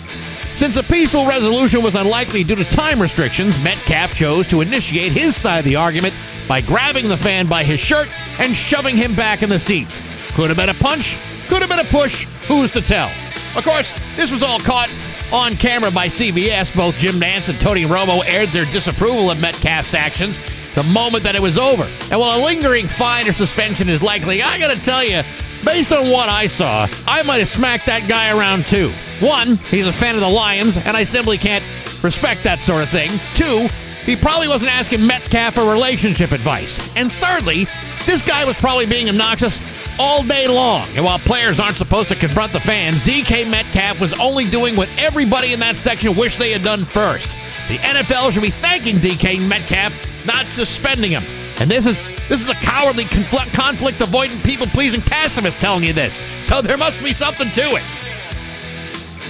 Since a peaceful resolution was unlikely due to time restrictions, Metcalf chose to initiate his side of the argument by grabbing the fan by his shirt and shoving him back in the seat. Could have been a punch, could have been a push, who's to tell? Of course, this was all caught on camera by CBS. Both Jim Nantz and Tony Romo aired their disapproval of Metcalf's actions the moment that it was over. And while a lingering fine or suspension is likely, I gotta tell you, based on what I saw, I might have smacked that guy around too. One, he's a fan of the Lions, and I simply can't respect that sort of thing. Two, he probably wasn't asking Metcalf for relationship advice. And thirdly, this guy was probably being obnoxious all day long. And while players aren't supposed to confront the fans, DK Metcalf was only doing what everybody in that section wished they had done first. The NFL should be thanking DK Metcalf, not suspending him. And this is a cowardly, conflict-avoidant, people-pleasing pacifist telling you this. So there must be something to it.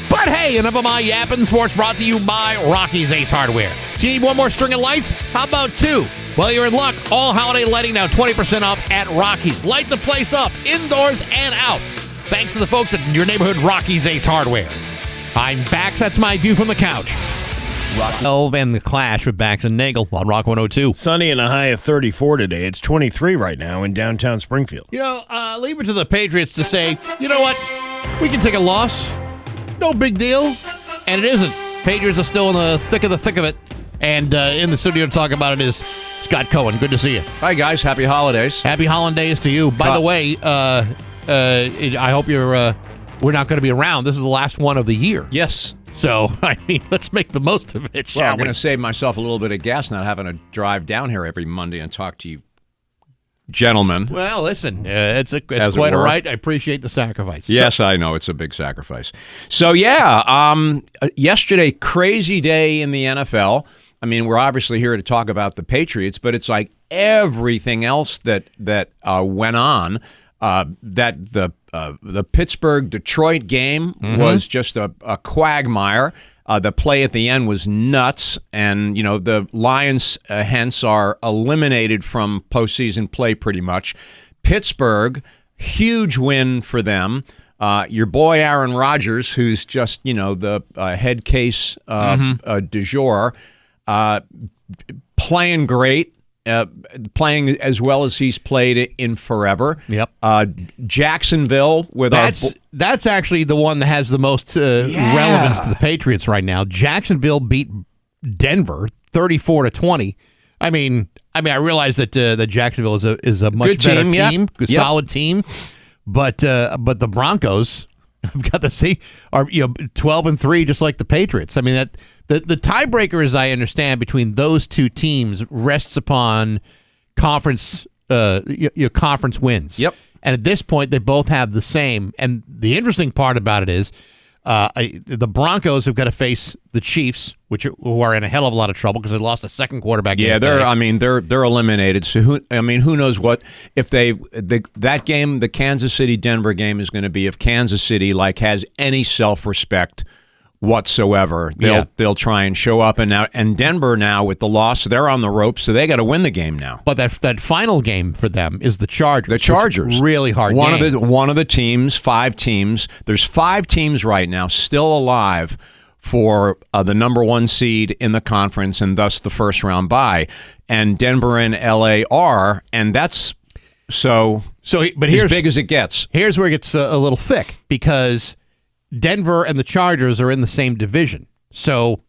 But hey, enough of my yapping. Sports brought to you by Rocky's Ace Hardware. Do you need one more string of lights? How about two? Well, you're in luck. All holiday lighting now 20% off at Rocky's. Light the place up, indoors and out. Thanks to the folks at your neighborhood Rocky's Ace Hardware. I'm Bax. That's my view from the couch. Rock 12 and the Clash with Bax and Nagle on Rock 102. Sunny and a high of 34 today. It's 23 right now in downtown Springfield. Leave it to the Patriots to say, you know what? We can take a loss. No big deal. And it isn't. Patriots are still in the thick of it. And in the studio to talk about it is Scott Cohen. Good to see you. Hi, guys. Happy holidays. Happy holidays to you. By the way, I hope we're not going to be around. This is the last one of the year. Yes. So, let's make the most of it, shall we? I'm going to save myself a little bit of gas, not having to drive down here every Monday and talk to you gentlemen. Well, listen, it's quite all right. I appreciate the sacrifice. Yes, I know. It's a big sacrifice. So, yesterday, crazy day in the NFL. I mean, we're obviously here to talk about the Patriots, but it's like everything else that went on. That the Pittsburgh-Detroit game was just a quagmire. The play at the end was nuts, and the Lions hence are eliminated from postseason play pretty much. Pittsburgh, huge win for them. Your boy Aaron Rodgers, who's just the head case du jour, playing great. Playing as well as he's played in forever. Yep. Jacksonville with that's actually the one that has the most relevance to the Patriots right now. Jacksonville beat Denver 34-20. I mean, I realize that Jacksonville is a much better team, solid team, but the Broncos have got the same are 12-3, just like the Patriots. I mean that. The tiebreaker, as I understand, between those two teams rests upon conference conference wins. Yep. And at this point, they both have the same. And the interesting part about it is the Broncos have got to face the Chiefs, who are in a hell of a lot of trouble because they lost a second quarterback. Yeah, they're eliminated. So who knows what if that game, the Kansas City Denver game, is going to be if Kansas City has any self-respect whatsoever. They'll try and show up, and Denver now with the loss, they're on the ropes, so they got to win the game now. But that final game for them is the Chargers. The Chargers, really hard. One of the teams, 5 teams. There's 5 teams right now still alive for the number 1 seed in the conference, and thus the first round bye. And Denver and LA are, and that's but here's as big as it gets. Here's where it gets a little thick because Denver and the Chargers are in the same division. So,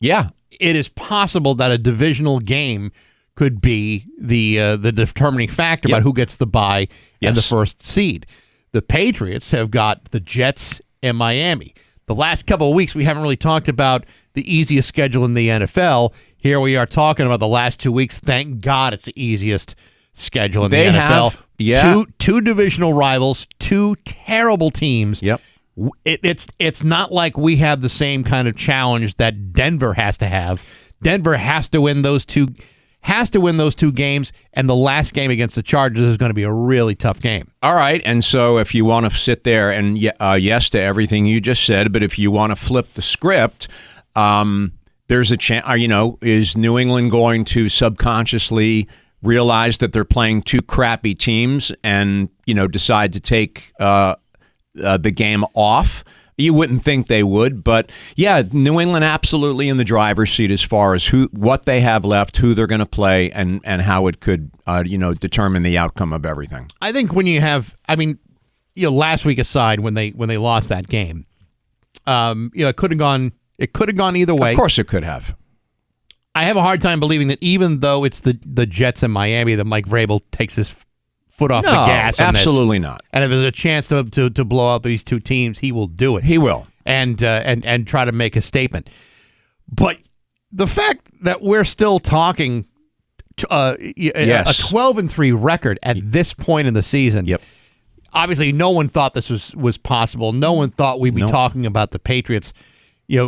yeah, it is possible that a divisional game could be the determining factor about who gets the bye and the first seed. The Patriots have got the Jets and Miami. The last couple of weeks, we haven't really talked about the easiest schedule in the NFL. Here we are talking about the last 2 weeks. Thank God it's the easiest schedule in the NFL. Two divisional rivals, 2 terrible teams. Yep. It's not like we have the same kind of challenge that Denver has to have. Denver has to win those two games, and the last game against the Chargers is going to be a really tough game. All right, and so if you want to sit there and yes to everything you just said, but if you want to flip the script, there's a chance. Is New England going to subconsciously realize that they're playing 2 crappy teams and decide to take the game off? You wouldn't think they would, but yeah, New England absolutely in the driver's seat as far as what they have left, who they're going to play, and how it could determine the outcome of everything. I think when you have, last week aside when they lost that game, it could have gone either way. Of course, it could have. I have a hard time believing that even though it's the Jets and Miami, that Mike Vrabel takes his foot off the gas on absolutely this. Not. And if there's a chance to blow out these 2 teams, he will do it. He will. And try to make a statement. But the fact that we're still talking a 12-3 record at this point in the season. Yep. Obviously, no one thought this was possible. No one thought we'd be talking about the Patriots,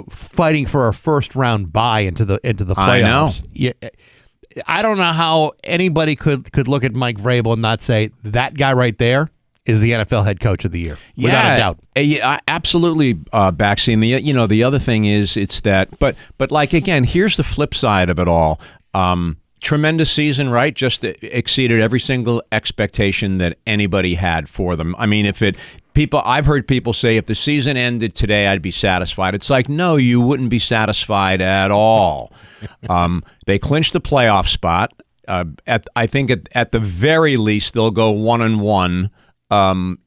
fighting for a first round bye into the playoffs. I know. Yeah. I don't know how anybody could look at Mike Vrabel and not say that guy right there is the NFL head coach of the year, without a doubt. Yeah, absolutely, Baxy. And the other thing is it's that, but again, here's the flip side of it all. Tremendous season, right? Just exceeded every single expectation that anybody had for them. I mean, I've heard people say if the season ended today, I'd be satisfied. It's like, no, you wouldn't be satisfied at all. They clinched the playoff spot. I think at the very least they'll go 1-1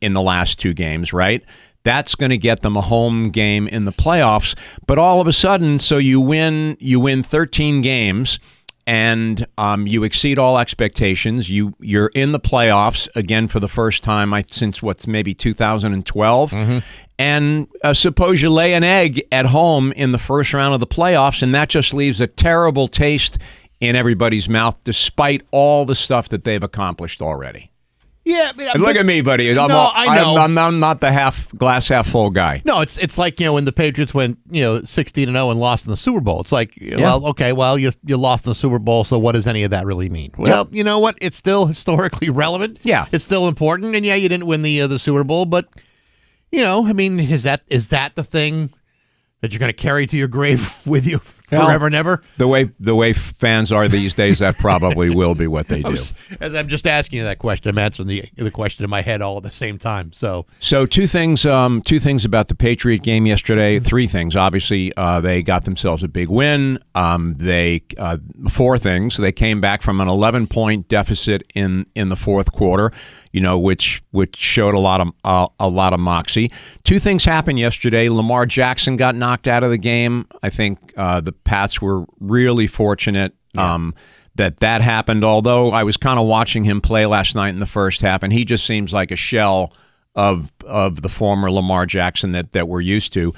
in the last 2 games, right? That's going to get them a home game in the playoffs. But all of a sudden, so you win 13 games. And you exceed all expectations. You're in the playoffs again for the first time since maybe 2012. Mm-hmm. And suppose you lay an egg at home in the first round of the playoffs, and that just leaves a terrible taste in everybody's mouth, despite all the stuff that they've accomplished already. Yeah, I mean, And look at me, buddy. I know. I'm not the glass half full guy. No, it's like, when the Patriots went 16-0 and lost in the Super Bowl. It's like, well, okay, well, you lost in the Super Bowl, so what does any of that really mean? Well, you know what? It's still historically relevant. Yeah, it's still important, and you didn't win the Super Bowl, but I mean, is that the thing that you're going to carry to your grave with you forever and ever? The way fans are these days, that probably will be what they do. As I'm just asking you that question, I'm answering the question in my head all at the same time. So two things about the Patriot game yesterday. Three things. Obviously, they got themselves a big win. Four things. They came back from an 11-point deficit in the fourth quarter, which showed a lot of moxie. Two things happened yesterday. Lamar Jackson got knocked out of the game. I think the Pats were really fortunate that happened, although I was kind of watching him play last night in the first half, and he just seems like a shell of the former Lamar Jackson that we're used to.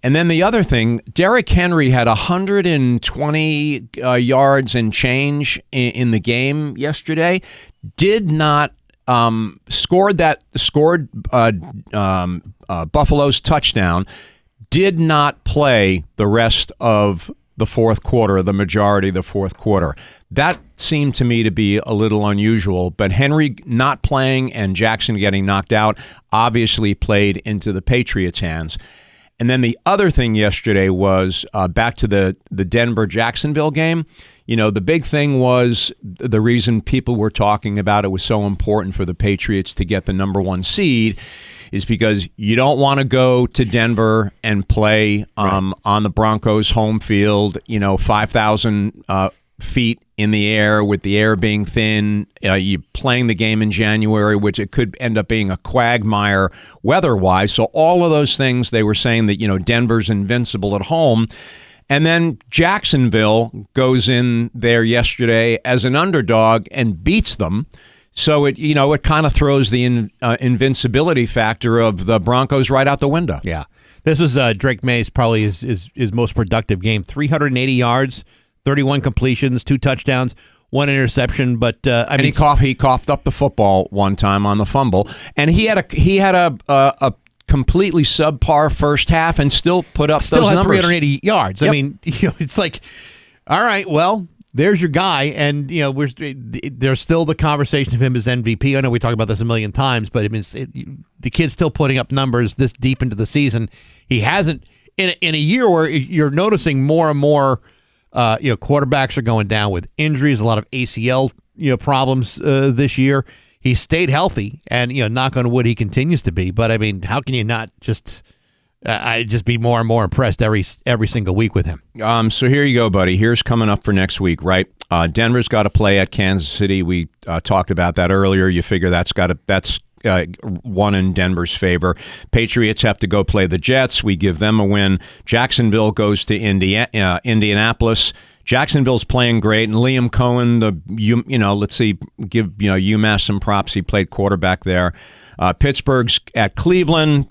And then the other thing, Derrick Henry had 120 yards and change in the game yesterday. Did not scored Buffalo's touchdown. Did not play the rest of the fourth quarter, the majority of the fourth quarter. That seemed to me to be a little unusual, but Henry not playing and Jackson getting knocked out obviously played into the Patriots' hands. And then the other thing yesterday was back to the Denver-Jacksonville game. The big thing was the reason people were talking about it was so important for the Patriots to get the number one seed is because you don't want to go to Denver and play on the Broncos' home field, 5,000 feet in the air with the air being thin. You playing the game in January, which it could end up being a quagmire weather-wise. So all of those things, they were saying that, Denver's invincible at home. And then Jacksonville goes in there yesterday as an underdog and beats them. So it kind of throws the invincibility factor of the Broncos right out the window. Yeah, this was Drake May's probably his most productive game. 380 yards, 31 completions, 2 touchdowns, 1 interception. But he coughed up the football one time on the fumble, and he had a completely subpar first half and still put up those numbers. 380 yards. Yep. I mean, it's like, all right, well, there's your guy, and there's still the conversation of him as MVP. I know we talk about this a million times, but the kid's still putting up numbers this deep into the season. He hasn't in a year where you're noticing more and more. Quarterbacks are going down with injuries, a lot of ACL problems this year. He stayed healthy, and knock on wood, he continues to be. But I mean, how can you not just be more and more impressed every single week with him? So here you go, buddy. Here's coming up for next week, right? Denver's got to play at Kansas City. We talked about that earlier. You figure that's one in Denver's favor. Patriots have to go play the Jets. We give them a win. Jacksonville goes to Indianapolis. Jacksonville's playing great, and Liam Cohen, give UMass some props. He played quarterback there. Pittsburgh's at Cleveland.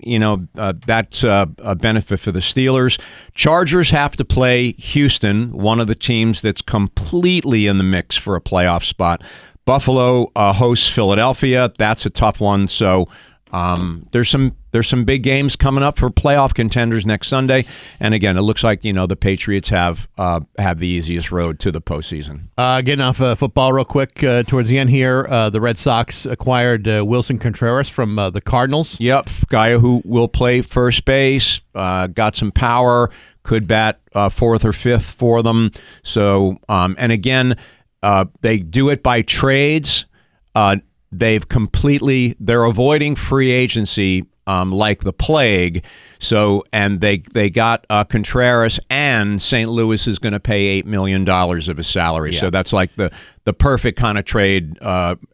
That's a benefit for the Steelers. Chargers have to play Houston, one of the teams that's completely in the mix for a playoff spot. Buffalo hosts Philadelphia. That's a tough one. So there's some big games coming up for playoff contenders next Sunday. And again, it looks like the Patriots have the easiest road to the postseason. Getting off football real quick towards the end here. The Red Sox acquired Wilson Contreras from the Cardinals. Yep, guy who will play first base. Got some power. Could bat fourth or fifth for them. So and again. They do it by trades. They're avoiding free agency like the plague. So, and they got Contreras, and St. Louis is going to pay $8 million of his salary. Yeah. So that's like the perfect kind of trade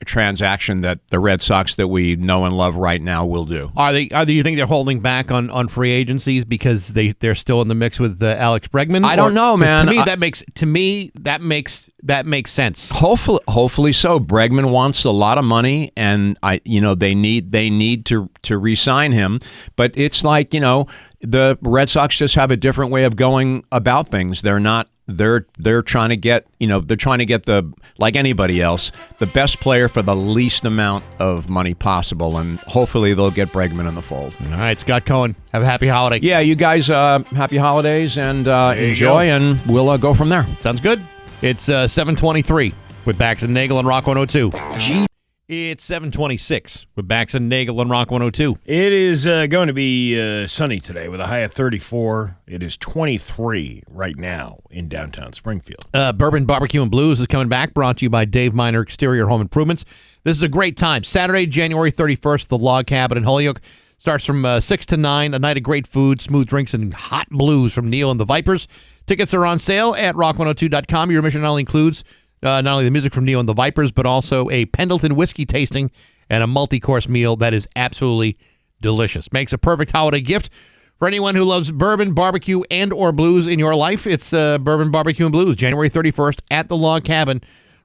transaction that the Red Sox that we know and love right now will do. Do you think they're holding back on free agencies because they're still in the mix with Alex Bregman? I don't know, man. To me that makes sense. Hopefully so. Bregman wants a lot of money, and they need to re-sign him. But it's like the Red Sox just have a different way of going about things. They're not they're trying to get the, like anybody else, the best player for the least amount of money possible, and hopefully they'll get Bregman in the fold. All right, Scott Cohen, have a happy holiday. Yeah, you guys, happy holidays, and enjoy, and we'll go from there. Sounds good. It's 7:23 with Bax and Nagle on Rock 102. It's 7:26 with Bax and Nagle on Rock 102. It is going to be sunny today with a high of 34. It is 23 right now in downtown Springfield. Bourbon Barbecue and Blues is coming back, brought to you by Dave Miner Exterior Home Improvements. This is a great time. Saturday, January 31st, at the Log Cabin in Holyoke. Starts from 6 to 9, a night of great food, smooth drinks, and hot blues from Neil and the Vipers. Tickets are on sale at rock102.com. Your admission not only includes not only the music from Neil and the Vipers, but also a Pendleton whiskey tasting and a multi-course meal that is absolutely delicious. Makes a perfect holiday gift for anyone who loves bourbon, barbecue, and or blues in your life. It's Bourbon Barbecue and Blues, January 31st at the Log Cabin.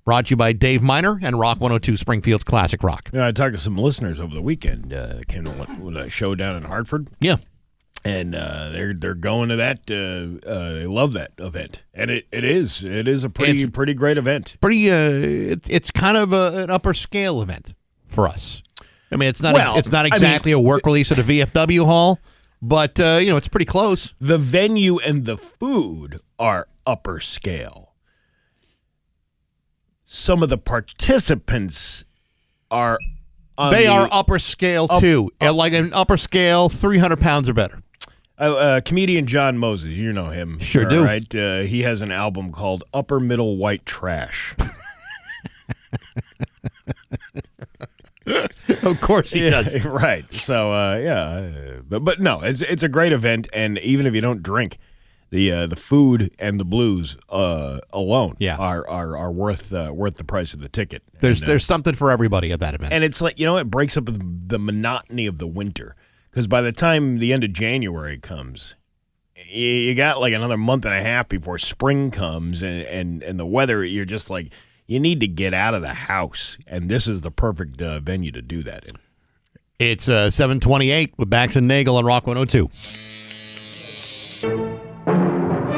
Brought to you by Dave Miner and Rock 102, Springfield's Classic Rock. I talked to some listeners over the weekend. Came to a show down in Hartford. Yeah. And they're going to that. They love that event, and it is a pretty great event. It's kind of an upper scale event for us. I mean, it's not exactly a work release at a VFW hall, but it's pretty close. The venue and the food are upper scale. Some of the participants are. They are upper scale too, like an upper scale, 300 pounds or better. Comedian John Moses, you know him. Sure do. Right? He has an album called Upper Middle White Trash. Of course he does. Right. So, But no, it's a great event, and even if you don't drink, the food and the blues alone are worth the price of the ticket. There's something for everybody at that event. And it's like, it breaks up the monotony of the winter. Because by the time the end of January comes, you got like another month and a half before spring comes, and the weather, you're just like, you need to get out of the house. And this is the perfect venue to do that in. It's 7:28 with Bax and Nagle on Rock 102.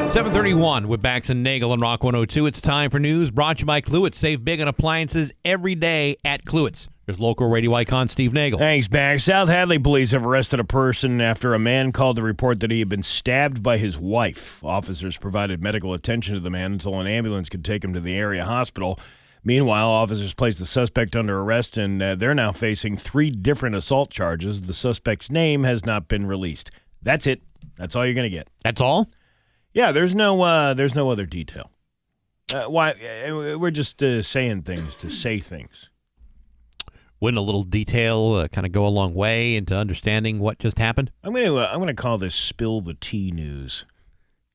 7:31 with Bax and Nagle on Rock 102. It's time for news brought to you by Cluets. Save big on appliances every day at Cluets. There's local radio icon Steve Nagle. Thanks, Bax. South Hadley police have arrested a person after a man called to report that he had been stabbed by his wife. Officers provided medical attention to the man until an ambulance could take him to the area hospital. Meanwhile, officers placed the suspect under arrest, and they're now facing 3 different assault charges. The suspect's name has not been released. That's it. That's all you're going to get. That's all? Yeah, there's no other detail. Why? We're just saying things to say things. Wouldn't a little detail kind of go a long way into understanding what just happened? I'm gonna call this spill the tea news.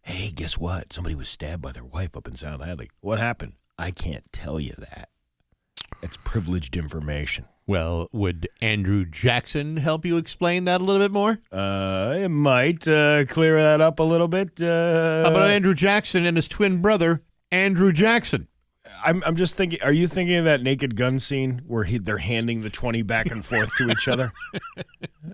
Hey, guess what? Somebody was stabbed by their wife up in South Hadley. What happened? I can't tell you that. It's privileged information. Well, would Andrew Jackson help you explain that a little bit more? It might clear that up a little bit. How about Andrew Jackson and his twin brother, Andrew Jackson? I'm just thinking. Are you thinking of that Naked Gun scene where they're handing the 20 back and forth to each other?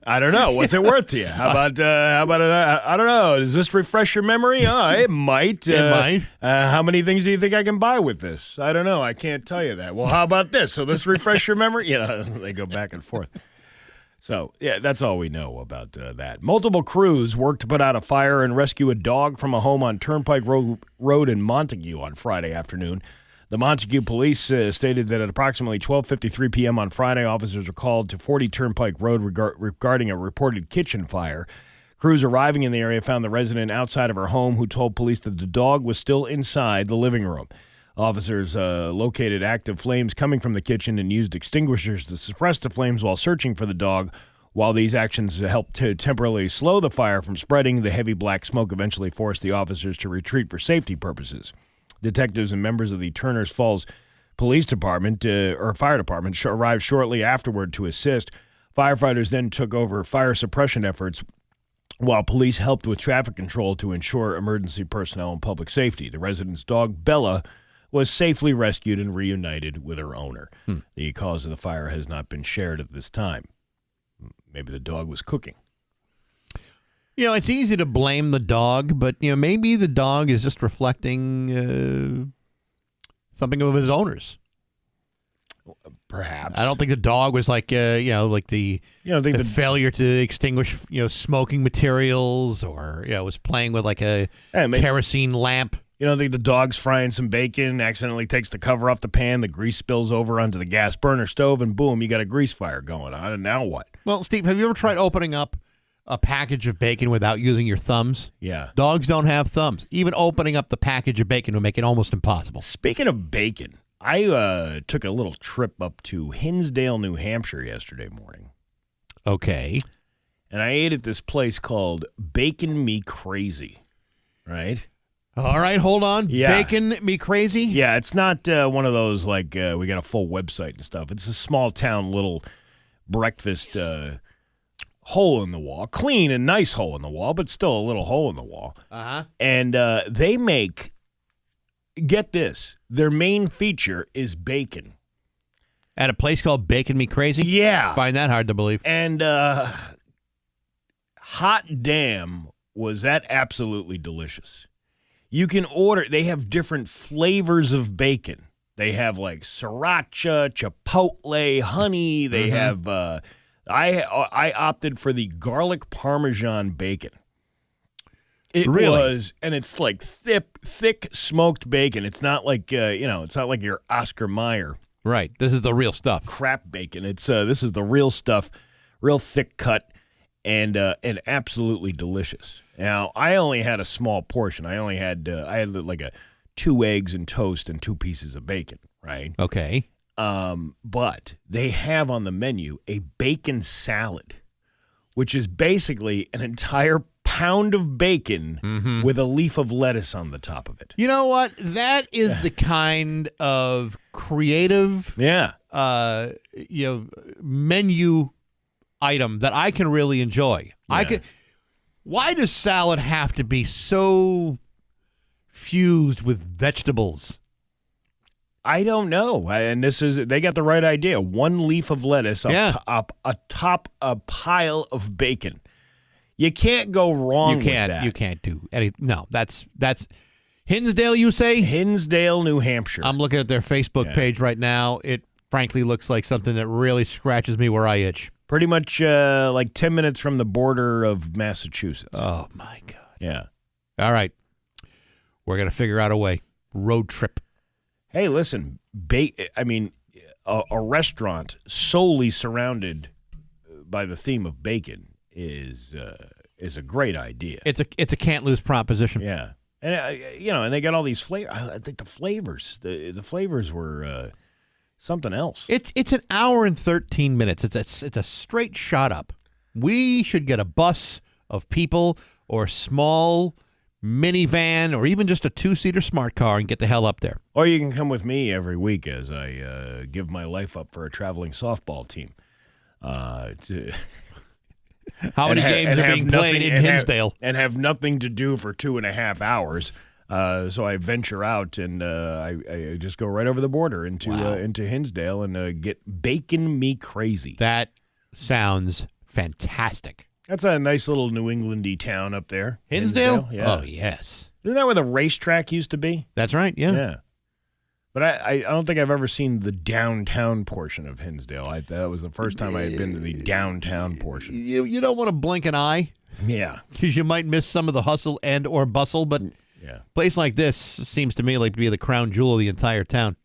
I don't know. What's it worth to you? How about I don't know. Does this refresh your memory? It might. It might. How many things do you think I can buy with this? I don't know. I can't tell you that. Well, how about this? So this refresh your memory? They go back and forth. So, yeah, that's all we know about that. Multiple crews worked to put out a fire and rescue a dog from a home on Turnpike Road in Montague on Friday afternoon. The Montague police stated that at approximately 12:53 p.m. on Friday, officers were called to 40 Turnpike Road regarding a reported kitchen fire. Crews arriving in the area found the resident outside of her home, who told police that the dog was still inside the living room. Officers located active flames coming from the kitchen and used extinguishers to suppress the flames while searching for the dog. While these actions helped to temporarily slow the fire from spreading, the heavy black smoke eventually forced the officers to retreat for safety purposes. Detectives and members of the Turners Falls Police Department or Fire Department arrived shortly afterward to assist. Firefighters then took over fire suppression efforts, while police helped with traffic control to ensure emergency personnel and public safety. The resident's dog, Bella, was safely rescued and reunited with her owner. The cause of the fire has not been shared at this time. Maybe the dog was cooking. It's easy to blame the dog, but maybe the dog is just reflecting something of his owners. Perhaps. I don't think the dog was like the failure to extinguish smoking materials, or was playing with like a kerosene lamp. You don't think the dog's frying some bacon, accidentally takes the cover off the pan, the grease spills over onto the gas burner stove, and boom, you got a grease fire going on. And now what? Well, Steve, have you ever tried opening up a package of bacon without using your thumbs? Yeah. Dogs don't have thumbs. Even opening up the package of bacon would make it almost impossible. Speaking of bacon, I took a little trip up to Hinsdale, New Hampshire yesterday morning. Okay. And I ate at this place called Bacon Me Crazy, right? All right, hold on. Yeah. Bacon Me Crazy? Yeah, it's not one of those like we got a full website and stuff. It's a small town little breakfast hole in the wall. Clean and nice hole in the wall, but still a little hole in the wall. Uh-huh. And they make, get this, their main feature is bacon. At a place called Bacon Me Crazy? Yeah. Find that hard to believe. And hot damn, was that absolutely delicious. You can order, they have different flavors of bacon. They have like sriracha, chipotle, honey. They have, I opted for the garlic parmesan bacon. It Really? was, and it's like thick smoked bacon. It's not like, it's not like your Oscar Mayer Right. This is the real stuff. crap bacon. It's this is the real stuff, real thick cut, and absolutely delicious. Now, I only had a small portion. I had like 2 eggs and toast and 2 pieces of bacon, right? Okay. But they have on the menu a bacon salad, which is basically an entire pound of bacon with a leaf of lettuce on the top of it. You know what? That is the kind of creative Yeah. menu item that I can really enjoy. Yeah. Why does salad have to be so fused with vegetables? I don't know. And they got the right idea. 1 leaf of lettuce atop a pile of bacon. You can't go wrong with that. You can't do anything. No, that's Hinsdale, you say? Hinsdale, New Hampshire. I'm looking at their Facebook page right now. It frankly looks like something that really scratches me where I itch. Pretty much like 10 minutes from the border of Massachusetts. Oh, my God. Yeah. All right. We're going to figure out a way. Road trip. Hey, listen, a restaurant solely surrounded by the theme of bacon is a great idea. It's a can't lose proposition. Yeah. And and they got all these flavors. I think the flavors, the flavors were something else. It's an hour and 13 minutes. It's a straight shot up. We should get a bus of people or small minivan or even just a 2-seater smart car and get the hell up there. Or you can come with me every week as I give my life up for a traveling softball team. How many games are being played in Hinsdale? And have nothing to do for 2.5 hours. So I venture out and I just go right over the border into Hinsdale and get Bacon Me Crazy. That sounds fantastic. That's a nice little New Englandy town up there. Hinsdale? Yeah. Oh, yes. Isn't that where the racetrack used to be? That's right, yeah. Yeah. But I don't think I've ever seen the downtown portion of Hinsdale. That was the first time I had been to the downtown portion. You don't want to blink an eye Yeah. because you might miss some of the hustle and or bustle, but Yeah. a place like this seems to me like to be the crown jewel of the entire town.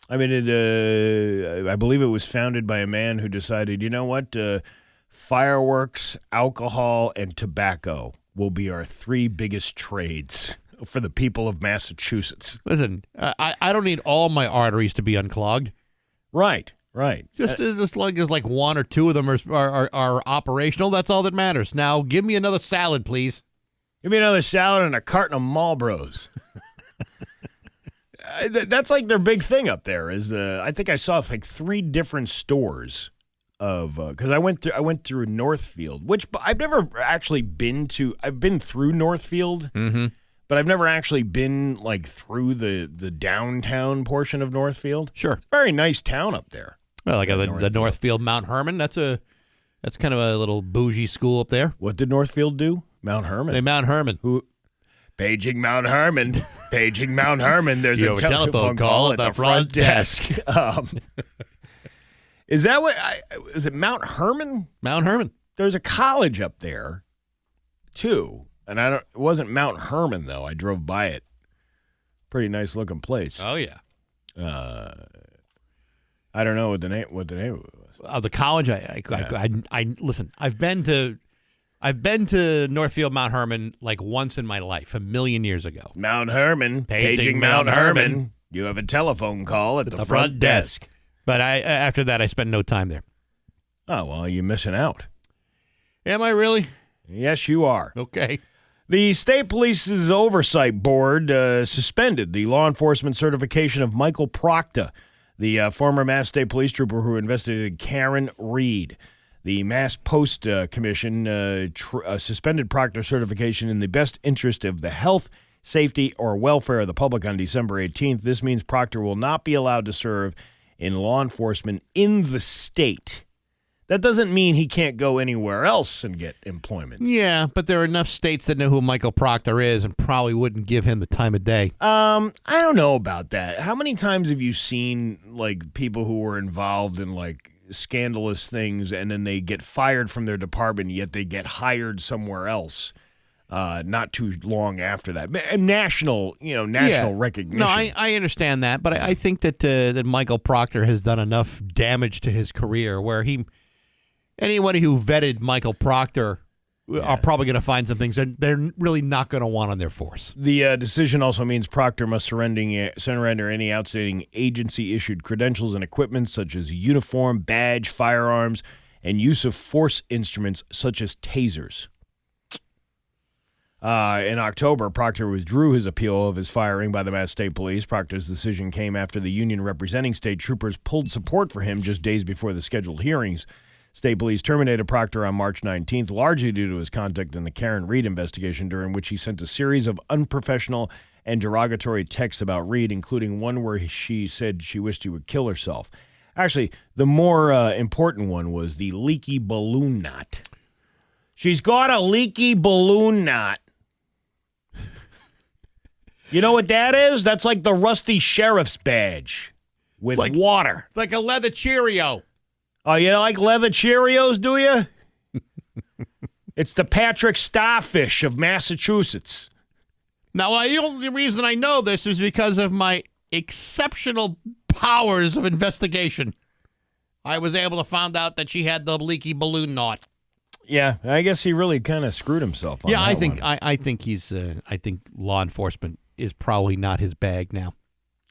I mean, I believe it was founded by a man who decided, you know what, fireworks, alcohol, and tobacco will be our 3 biggest trades for the people of Massachusetts. Listen, I don't need all my arteries to be unclogged. Right. Just like 1 or 2 of them are operational. That's all that matters. Now, give me another salad, please. Give me another salad and a carton of Marlboros. That's like their big thing up there. I think I saw like 3 different stores of because I went through Northfield, which I've never actually been to. I've been through Northfield, but I've never actually been like through the downtown portion of Northfield. Sure, very nice town up there. Well, like the Northfield Mount Herman. That's kind of a little bougie school up there. What did Northfield do? Mount Herman. They Mount Herman. Who? Paging Mount Herman. Paging Mount Herman. There's You a have a telephone call at the front desk. Is that what? Is it Mount Herman? Mount Herman. There's a college up there, too, and it wasn't Mount Herman though. I drove by it. Pretty nice looking place. Oh yeah. I don't know what the name was. The college. I listen. I've been to Northfield Mount Herman like once in my life, a million years ago. Mount Herman. Paging Mount Herman. You have a telephone call at the front desk. But after that, I spent no time there. Oh, well, you're missing out. Am I really? Yes, you are. Okay. The State Police's Oversight Board suspended the law enforcement certification of Michael Proctor, the former Mass State Police trooper who investigated Karen Reed. The Mass Post Commission suspended Proctor's certification in the best interest of the health, safety, or welfare of the public on December 18th. This means Proctor will not be allowed to serve in law enforcement in the state. That doesn't mean he can't go anywhere else and get employment. Yeah, but there are enough states that know who Michael Proctor is and probably wouldn't give him the time of day. I don't know about that. How many times have you seen like people who were involved in like scandalous things and then they get fired from their department, yet they get hired somewhere else not too long after that? National recognition. No, I understand that, but I think that Michael Proctor has done enough damage to his career where anybody who vetted Michael Proctor are probably going to find some things they're really not going to want on their force. The decision also means Proctor must surrender any outstanding agency-issued credentials and equipment such as uniform, badge, firearms, and use of force instruments such as tasers. In October, Proctor withdrew his appeal of his firing by the Mass State Police. Proctor's decision came after the union representing state troopers pulled support for him just days before the scheduled hearings. State Police terminated Proctor on March 19th, largely due to his conduct in the Karen Reed investigation, during which he sent a series of unprofessional and derogatory texts about Reed, including one where she said she wished she would kill herself. Actually, the more important one was the leaky balloon knot. She's got a leaky balloon knot. You know what that is? That's like the rusty sheriff's badge with water. It's like a leather Cheerio. Oh, you like leather Cheerios, do you? It's the Patrick Starfish of Massachusetts. Now, the only reason I know this is because of my exceptional powers of investigation. I was able to find out that she had the leaky balloon knot. Yeah, I guess he really kind of screwed himself on that I think one. I think he's I think law enforcement is probably not his bag now.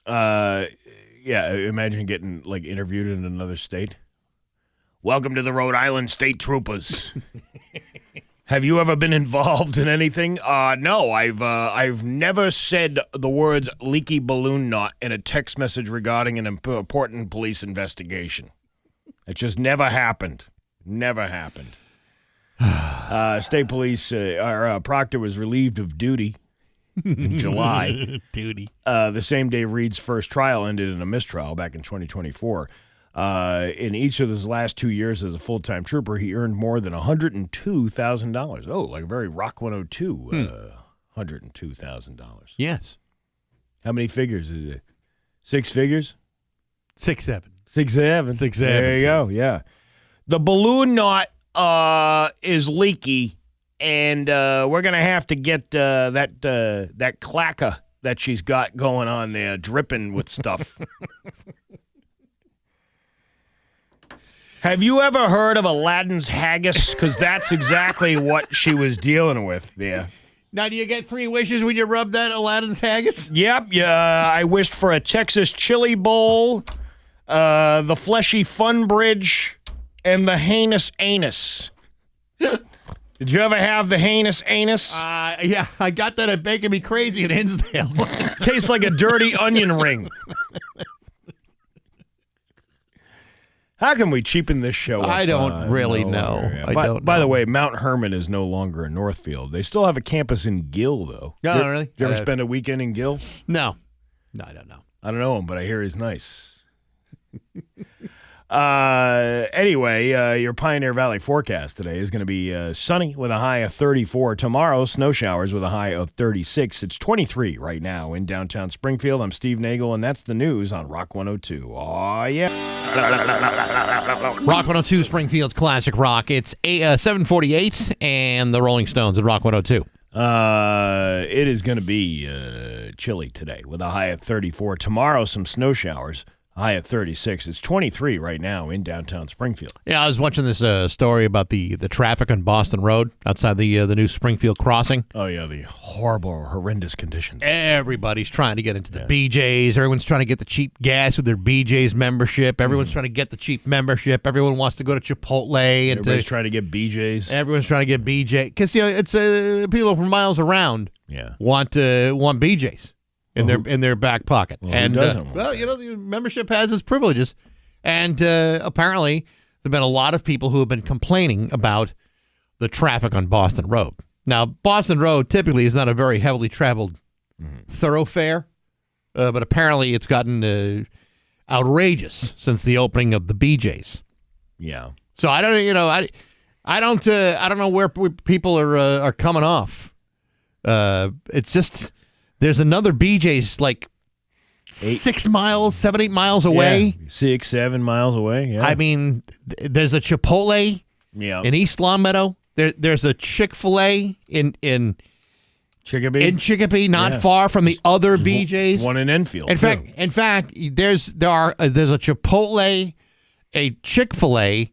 Yeah, imagine getting like interviewed in another state. Welcome to the Rhode Island State Troopers. Have you ever been involved in anything? No, I've never said the words leaky balloon knot in a text message regarding an important police investigation. It just never happened. Never happened. State Police, Proctor was relieved of duty in July. Duty. The same day Reed's first trial ended in a mistrial back in 2024. In each of his last 2 years as a full-time trooper, he earned more than $102,000. Oh, like very Rock 102, $102,000. Yes. How many figures is it? 6 figures? 6, 7. 6, 7. 6, 7. There you go, yeah. The balloon knot is leaky, and we're going to have to get that clacker that she's got going on there dripping with stuff. Have you ever heard of Aladdin's haggis? Because that's exactly what she was dealing with there. Now, do you get 3 wishes when you rub that Aladdin's haggis? Yep. Yeah, I wished for a Texas chili bowl, the fleshy fun bridge, and the heinous anus. Did you ever have the heinous anus? Yeah, I got that at Baking Me Crazy in Hinsdale. Tastes like a dirty onion ring. How can we cheapen this show up? I don't really know. By the way, Mount Herman is no longer in Northfield. They still have a campus in Gill, though. No, really? Did you ever spend a weekend in Gill? No. No, I don't know. I don't know him, but I hear he's nice. Anyway, your Pioneer Valley forecast today is going to be sunny with a high of 34. Tomorrow, snow showers with a high of 36. It's 23 right now in downtown Springfield. I'm Steve Nagle, and that's the news on Rock 102. Oh, yeah. Rock 102, Springfield's classic rock. It's 7:48, and the Rolling Stones at Rock 102. It is going to be chilly today with a high of 34. Tomorrow, some snow showers. High at 36. It's 23 right now in downtown Springfield. Yeah, I was watching this story about the traffic on Boston Road outside the new Springfield crossing. Oh, yeah, the horrible, horrendous conditions. Everybody's trying to get into the BJ's. Everyone's trying to get the cheap gas with their BJ's membership. Everyone's trying to get the cheap membership. Everyone wants to go to Chipotle. And Everybody's trying to get BJ's. Everyone's trying to get BJ. Because, it's people from miles around want BJ's. In their back pocket. Well, and who doesn't? The membership has its privileges. And apparently there have been a lot of people who have been complaining about the traffic on Boston Road. Now, Boston Road typically is not a very heavily traveled thoroughfare, but apparently it's gotten outrageous since the opening of the BJ's. Yeah. So I don't know where people are coming off. It's just there's another BJ's like 6 miles, 7-8 miles away. 6, 7 miles away. Yeah. I mean, there's a Chipotle in East Longmeadow. There's a Chick-fil-A in Chicopee, not far from the other BJ's. One in Enfield. In fact, there's a Chipotle, a Chick-fil-A,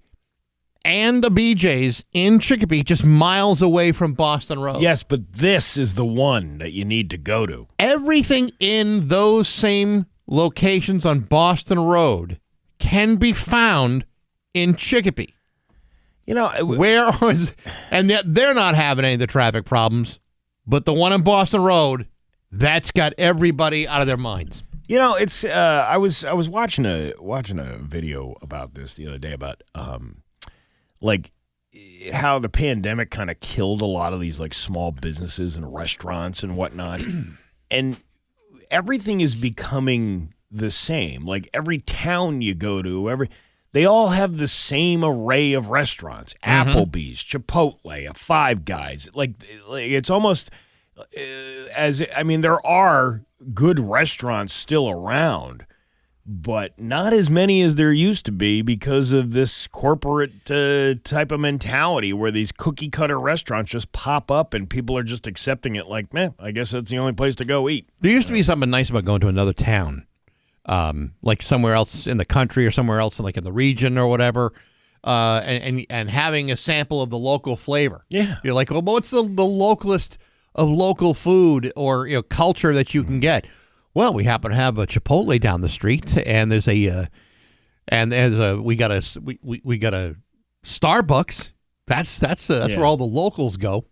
and a BJ's in Chicopee, just miles away from Boston Road. Yes, but this is the one that you need to go to. Everything in those same locations on Boston Road can be found in Chicopee. And they're not having any of the traffic problems, but the one on Boston Road, that's got everybody out of their minds. It's I was watching a video about this the other day about like how the pandemic kind of killed a lot of these like small businesses and restaurants and whatnot. And everything is becoming the same. Like every town you go to, they all have the same array of restaurants. Applebee's, Chipotle, Five Guys. Like it's almost there are good restaurants still around, but not as many as there used to be because of this corporate type of mentality where these cookie-cutter restaurants just pop up and people are just accepting it like, I guess that's the only place to go eat. There used to be something nice about going to another town, like somewhere else in the country or somewhere else like in the region or whatever, and having a sample of the local flavor. Yeah. You're like, well, what's the localest of local food or culture that you can get? Well, we happen to have a Chipotle down the street, and we got a Starbucks. That's where all the locals go.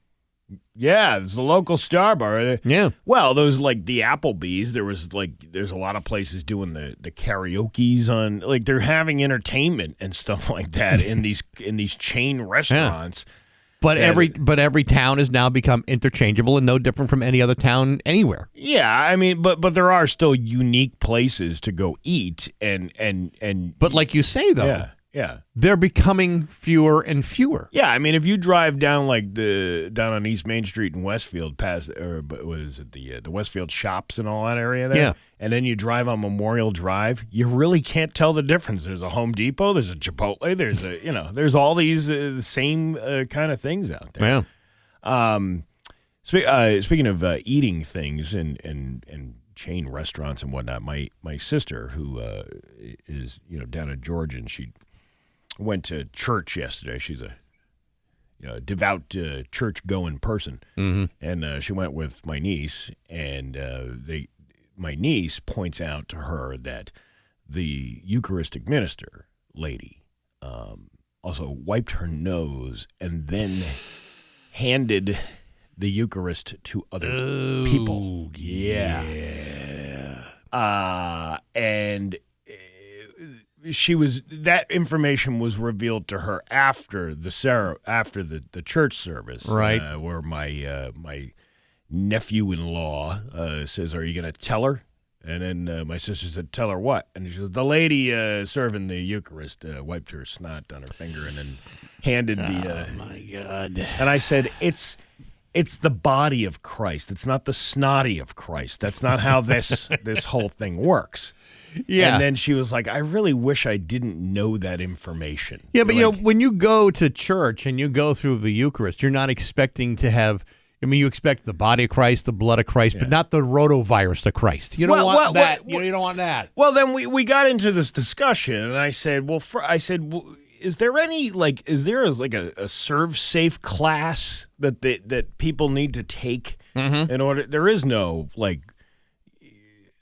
Yeah, it's the local Star Bar. Yeah. Well, those like the Applebee's. There's a lot of places doing the karaoke's on. Like they're having entertainment and stuff like that in these chain restaurants. Yeah. But every town has now become interchangeable and no different from any other town anywhere. Yeah, but there are still unique places to go eat and. But like you say though, yeah, they're becoming fewer and fewer. Yeah, if you drive down down on East Main Street in Westfield, past what is it, the Westfield shops and all that area there. Yeah. And then you drive on Memorial Drive, you really can't tell the difference. There's a Home Depot, there's a Chipotle, there's all these same kind of things out there. Yeah. Speaking of eating things and chain restaurants and whatnot, my sister who is down in Georgia, and she went to church yesterday. She's a devout church-going person, and she went with my niece, and my niece points out to her that the Eucharistic minister lady also wiped her nose and then handed the Eucharist to other people. Yeah. And that information was revealed to her after the church service, right? Where my nephew-in-law says, "Are you going to tell her?" And then my sister said, tell her what? And she said, the lady serving the Eucharist wiped her snot on her finger and then handed the... Oh, my God. And I said, it's the body of Christ. It's not the snotty of Christ. That's not how this whole thing works. Yeah. And then she was like, I really wish I didn't know that information. Yeah, but like, when you go to church and you go through the Eucharist, you're not expecting to have. I mean, you expect the body of Christ, the blood of Christ, but not the rotavirus of Christ. You don't want that. You don't want that. Well, then we got into this discussion, and I said, is there any is there a serve safe class that people need to take in order? There is no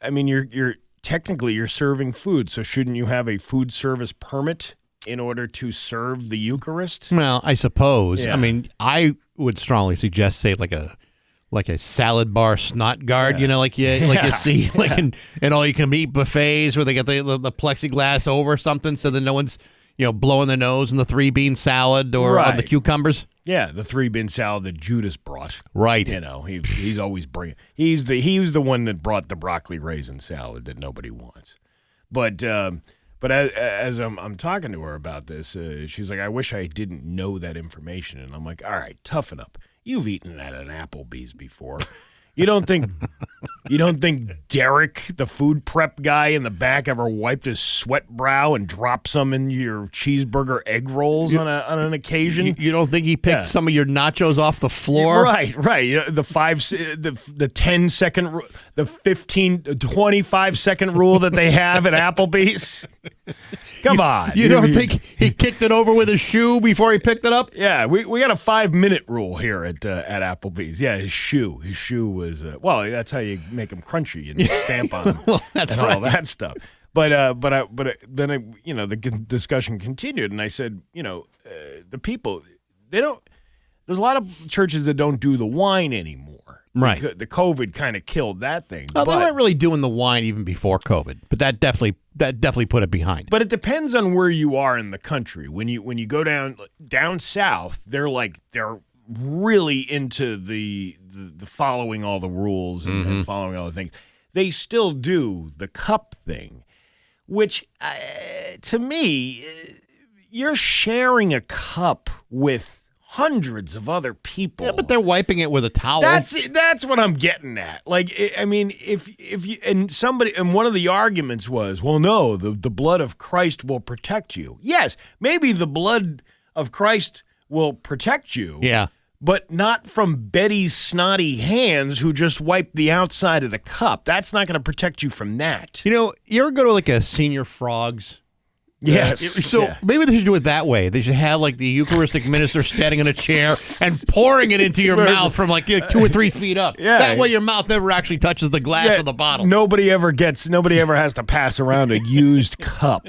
I mean, you're technically you're serving food, so shouldn't you have a food service permit in order to serve the Eucharist? Well, I suppose. Yeah. I mean, I would strongly suggest, say, like a salad bar snot guard. You know, like you see in all you can eat buffets where they get the plexiglass over something, so that no one's blowing their nose in the 3-bean salad or on the cucumbers. Yeah, the 3-bean salad that Judas brought. Right. He's always bringing. He was the one that brought the broccoli raisin salad that nobody wants. But as I'm talking to her about this, she's like, I wish I didn't know that information. And I'm like, all right, toughen up. You've eaten at an Applebee's before. You don't think Derek, the food prep guy in the back, ever wiped his sweat brow and dropped some in your cheeseburger egg rolls on an occasion? You don't think he picked some of your nachos off the floor? Right. The 10-second, the 15, 25-second rule that they have at Applebee's. Come on. You don't think he kicked it over with his shoe before he picked it up? Yeah, we got a 5-minute rule here at Applebee's. Yeah, his shoe was that's how you make them crunchy and stamp on them. Well, that's and right. all that stuff. But then the discussion continued, and I said, the people, they don't. There's a lot of churches that don't do the wine anymore. Right. The COVID kind of killed that thing. Well, they weren't really doing the wine even before COVID, but that definitely put it behind. But it depends on where you are in the country. When you go down south, they're really into the following all the rules and following all the things. They still do the cup thing, which to me, you're sharing a cup with hundreds of other people. Yeah, but they're wiping it with a towel. That's what I'm getting at. I mean, if you and one of the arguments was, well, no, the blood of Christ will protect you. Yes, maybe the blood of Christ will protect you. Yeah. But not from Betty's snotty hands who just wiped the outside of the cup. That's not going to protect you from that. You ever go to a Senior Frogs? Yes. So maybe they should do it that way. They should have the Eucharistic minister standing in a chair and pouring it into your mouth from 2 or 3 feet up. Yeah. That way your mouth never actually touches the glass or the bottle. Nobody ever has to pass around a used cup,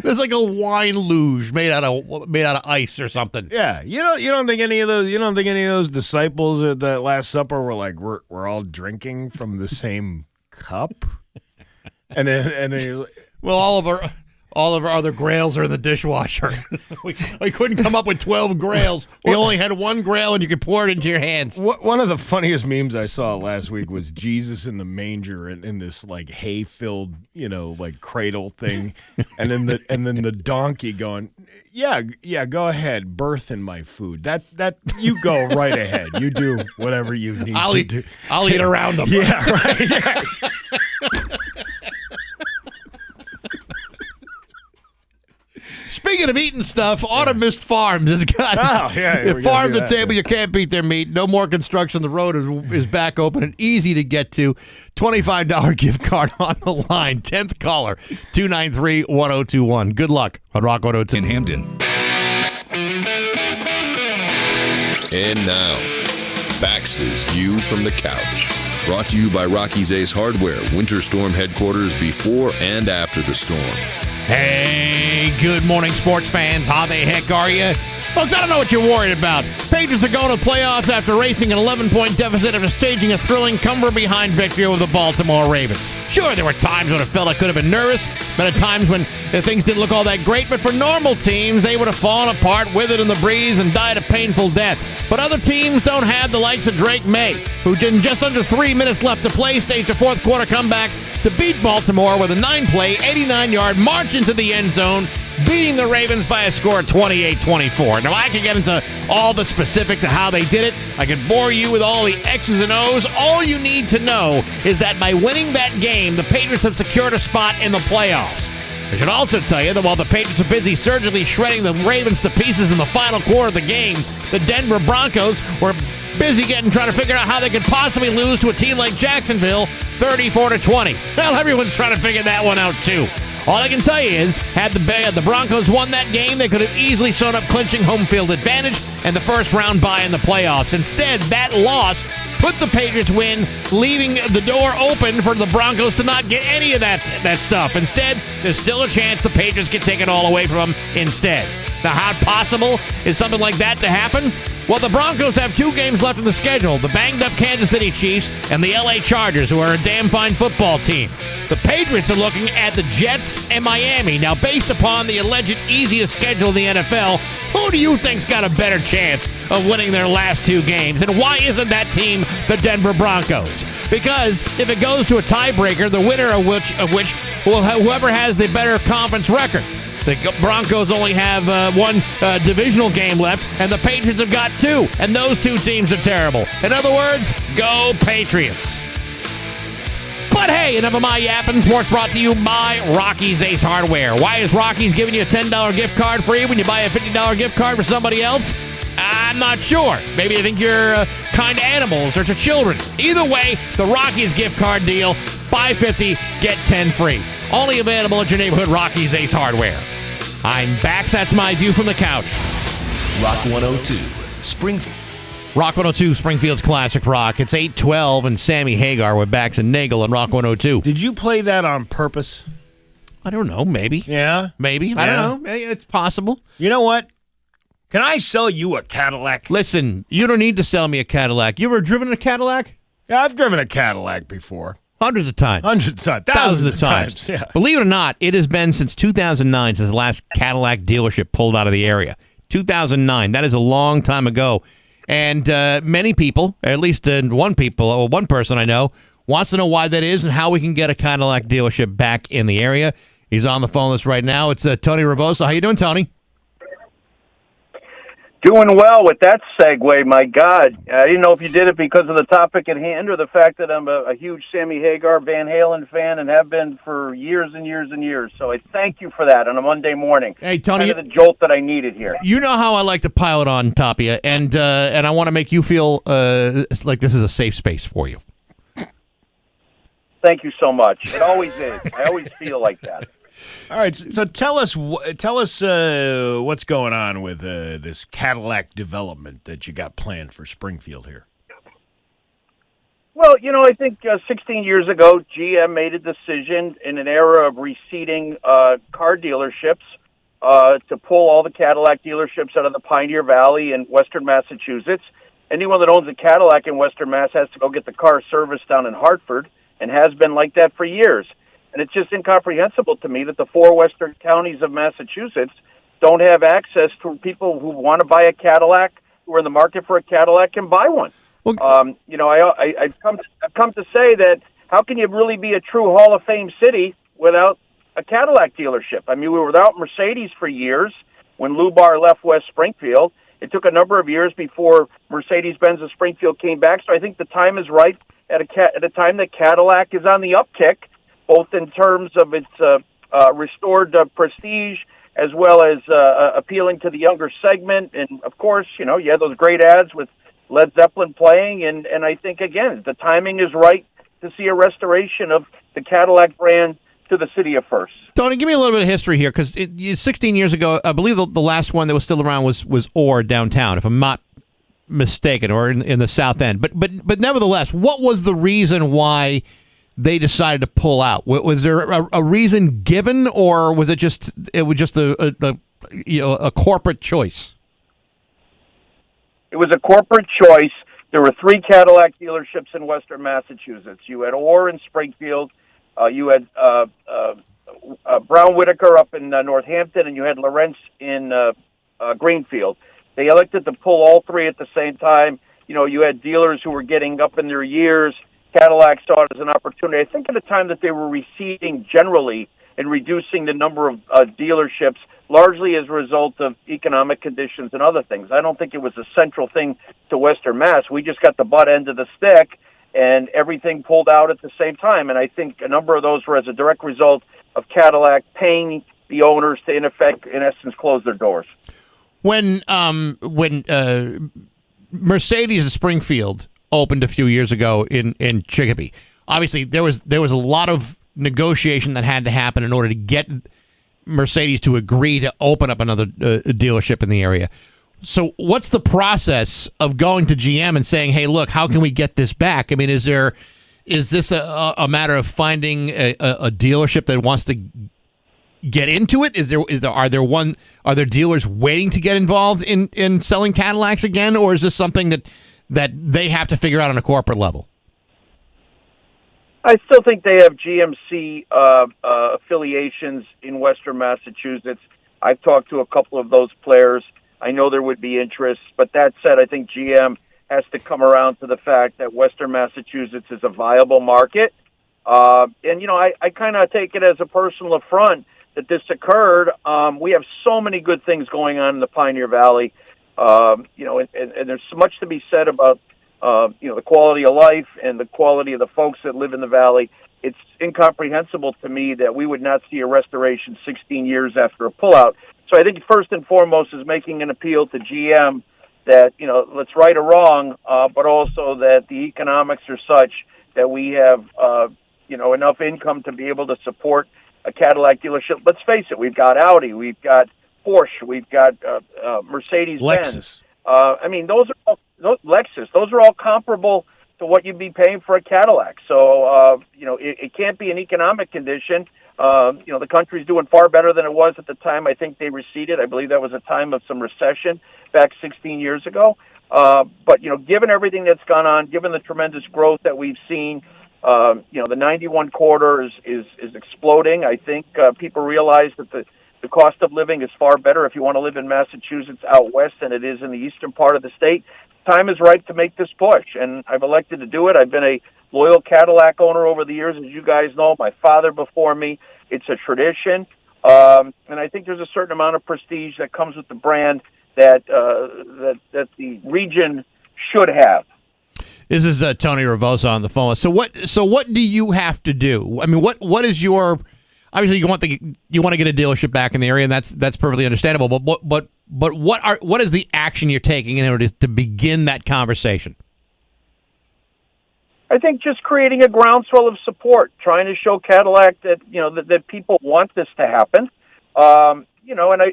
There's like a wine luge made out of ice or something. Yeah, you don't think any of those disciples at that Last Supper were like, we're all drinking from the same cup, and then well, all of our other grails are in the dishwasher. we couldn't come up with 12 grails. We only had one grail, and you could pour it into your hands. One of the funniest memes I saw last week was Jesus in the manger in this hay-filled, cradle thing, and then the donkey going, yeah, go ahead, birth in my food. That you go right ahead. You do whatever you need to do. I'll eat around them. Yeah, right. Yeah. Speaking of eating stuff, Autumn Mist Farms has got farm to table. You can't beat their meat. No more construction. The road is back open and easy to get to. $25 gift card on the line. 10th caller, 293-1021. Good luck on Rock 102. In Hampton. And now, Bax's View from the Couch. Brought to you by Rocky's Ace Hardware, Winter Storm headquarters before and after the storm. Hey, good morning, sports fans. How the heck are you? Folks, I don't know what you're worried about. Patriots are going to playoffs after racing an 11-point deficit after staging a thrilling come-from-behind victory over the Baltimore Ravens. Sure, there were times when a fella could have been nervous, but at times when things didn't look all that great. But for normal teams, they would have fallen apart, withered in the breeze, and died a painful death. But other teams don't have the likes of Drake May, who in just under 3 minutes left to play, staged a fourth quarter comeback to beat Baltimore with a 9-play, 89-yard march into the end zone, beating the Ravens by a score of 28-24. Now, I can get into all the specifics of how they did it. I can bore you with all the X's and O's. All you need to know is that by winning that game, the Patriots have secured a spot in the playoffs. I should also tell you that while the Patriots are busy surgically shredding the Ravens to pieces in the final quarter of the game, the Denver Broncos were busy trying to figure out how they could possibly lose to a team like Jacksonville 34-20. Well, everyone's trying to figure that one out too. All I can tell you is, had the Broncos won that game, they could have easily sewn up clinching home field advantage and the first round bye in the playoffs. Instead, that loss put the Patriots win, leaving the door open for the Broncos to not get any of that stuff. Instead, there's still a chance the Patriots can take it all away from them instead. Now, how possible is something like that to happen? Well, the Broncos have 2 games left in the schedule, the banged-up Kansas City Chiefs and the L.A. Chargers, who are a damn fine football team. The Patriots are looking at the Jets and Miami. Now, based upon the alleged easiest schedule in the NFL, who do you think's got a better chance of winning their last 2 games? And why isn't that team the Denver Broncos? Because if it goes to a tiebreaker, the winner of which will whoever has the better conference record. The Broncos only have 1 divisional game left, and the Patriots have got 2, and those 2 teams are terrible. In other words, go Patriots. But hey, enough of my yapping. Sports brought to you by Rocky's Ace Hardware. Why is Rocky's giving you a $10 gift card free when you buy a $50 gift card for somebody else? I'm not sure. Maybe you think you're kind to animals or to children. Either way, the Rocky's gift card deal, buy 50, get 10 free. Only available at your neighborhood Rocky's Ace Hardware. I'm Bax. That's my view from the couch. Rock 102, Springfield. Rock 102, Springfield's Classic Rock. It's 8:12 and Sammy Hagar with Bax and Nagle on Rock 102. Did you play that on purpose? I don't know. Maybe. Yeah? Maybe. I don't know. It's possible. You know what? Can I sell you a Cadillac? Listen, you don't need to sell me a Cadillac. You ever driven a Cadillac? Yeah, I've driven a Cadillac before. Hundreds of times. Hundreds of times. Thousands of times. Yeah. Believe it or not, it has been since 2009 since the last Cadillac dealership pulled out of the area. 2009. That is a long time ago. And many people, at least one person I know, wants to know why that is and how we can get a Cadillac dealership back in the area. He's on the phone with us right now. It's Tony Rebosa. How you doing, Tony? Doing well with that segue, my God. I didn't know if you did it because of the topic at hand or the fact that I'm a huge Sammy Hagar Van Halen fan and have been for years and years and years. So I thank you for that on a Monday morning. Hey, Tony. Kind of the jolt that I needed here. You know how I like to pile it on top of you, and I want to make you feel like this is a safe space for you. Thank you so much. It always is. I always feel like that. All right, so tell us what's going on with this Cadillac development that you got planned for Springfield here. Well, I think 16 years ago, GM made a decision in an era of reseeding car dealerships to pull all the Cadillac dealerships out of the Pioneer Valley in western Massachusetts. Anyone that owns a Cadillac in western Mass has to go get the car serviced down in Hartford, and has been like that for years. And it's just incomprehensible to me that the 4 western counties of Massachusetts don't have access to people who want to buy a Cadillac, who are in the market for a Cadillac, can buy one. Well, I've come to say that how can you really be a true Hall of Fame city without a Cadillac dealership? I mean, we were without Mercedes for years when Lou Bar left West Springfield. It took a number of years before Mercedes-Benz of Springfield came back. So I think the time is right at a time that Cadillac is on the uptick, both in terms of its restored prestige as well as appealing to the younger segment. And, of course, you had those great ads with Led Zeppelin playing. And I think, again, the timing is right to see a restoration of the Cadillac brand to the city of First. Tony, give me a little bit of history here, because 16 years ago, I believe the last one that was still around was Orr downtown, if I'm not mistaken, or in the South End. But nevertheless, what was the reason why they decided to pull out? Was there a reason given, or was it just a corporate choice? It was a corporate choice. There were 3 Cadillac dealerships in western Massachusetts. You had Orr in Springfield, You had Brown Whitaker up in Northampton, and you had Lawrence in Greenfield. They elected to pull all three at the same time. You had dealers who were getting up in their years. Cadillac saw it as an opportunity. I think at the time that they were receding generally and reducing the number of dealerships, largely as a result of economic conditions and other things. I don't think it was a central thing to Western Mass. We just got the butt end of the stick, and everything pulled out at the same time. And I think a number of those were as a direct result of Cadillac paying the owners to, in essence, close their doors. When Mercedes of Springfield opened a few years ago in Chicopee, obviously there was a lot of negotiation that had to happen in order to get Mercedes to agree to open up another dealership in the area. So what's the process of going to GM and saying, hey, look, how can we get this back? I mean, is this a matter of finding a dealership that wants to get into it? Are there dealers waiting to get involved in selling Cadillacs again, or is this something that they have to figure out on a corporate level? I still think they have GMC affiliations in Western Massachusetts. I've talked to a couple of those players. I know there would be interest, but that said, I think GM has to come around to the fact that Western Massachusetts is a viable market. And I kind of take it as a personal affront that this occurred. We have so many good things going on in the Pioneer Valley, and there's so much to be said about the quality of life and the quality of the folks that live in the valley. It's incomprehensible to me that we would not see a restoration 16 years after a pullout. So I think first and foremost is making an appeal to GM that, let's right or wrong, but also that the economics are such that we have, enough income to be able to support a Cadillac dealership. Let's face it, we've got Audi, we've got Porsche, we've got Mercedes-Benz. Lexus. Those are all, Lexus. Those are all comparable to what you'd be paying for a Cadillac. So, it can't be an economic condition. The country's doing far better than it was at the time I think they receded. I believe that was a time of some recession back 16 years ago. But given everything that's gone on, given the tremendous growth that we've seen, the 91 corridor is exploding. I think people realize that the cost of living is far better if you want to live in Massachusetts out west than it is in the eastern part of the state. Time is right to make this push, and I've elected to do it. I've been a loyal Cadillac owner over the years, as you guys know, my father before me. It's a tradition, and I think there's a certain amount of prestige that comes with the brand that the region should have. This is Tony Ravosa on the phone. So what do you have to do? I mean, what is your, obviously you want to get a dealership back in the area, and that's perfectly understandable. But what is the action you're taking in order to begin that conversation? I think just creating a groundswell of support, trying to show Cadillac that that people want this to happen.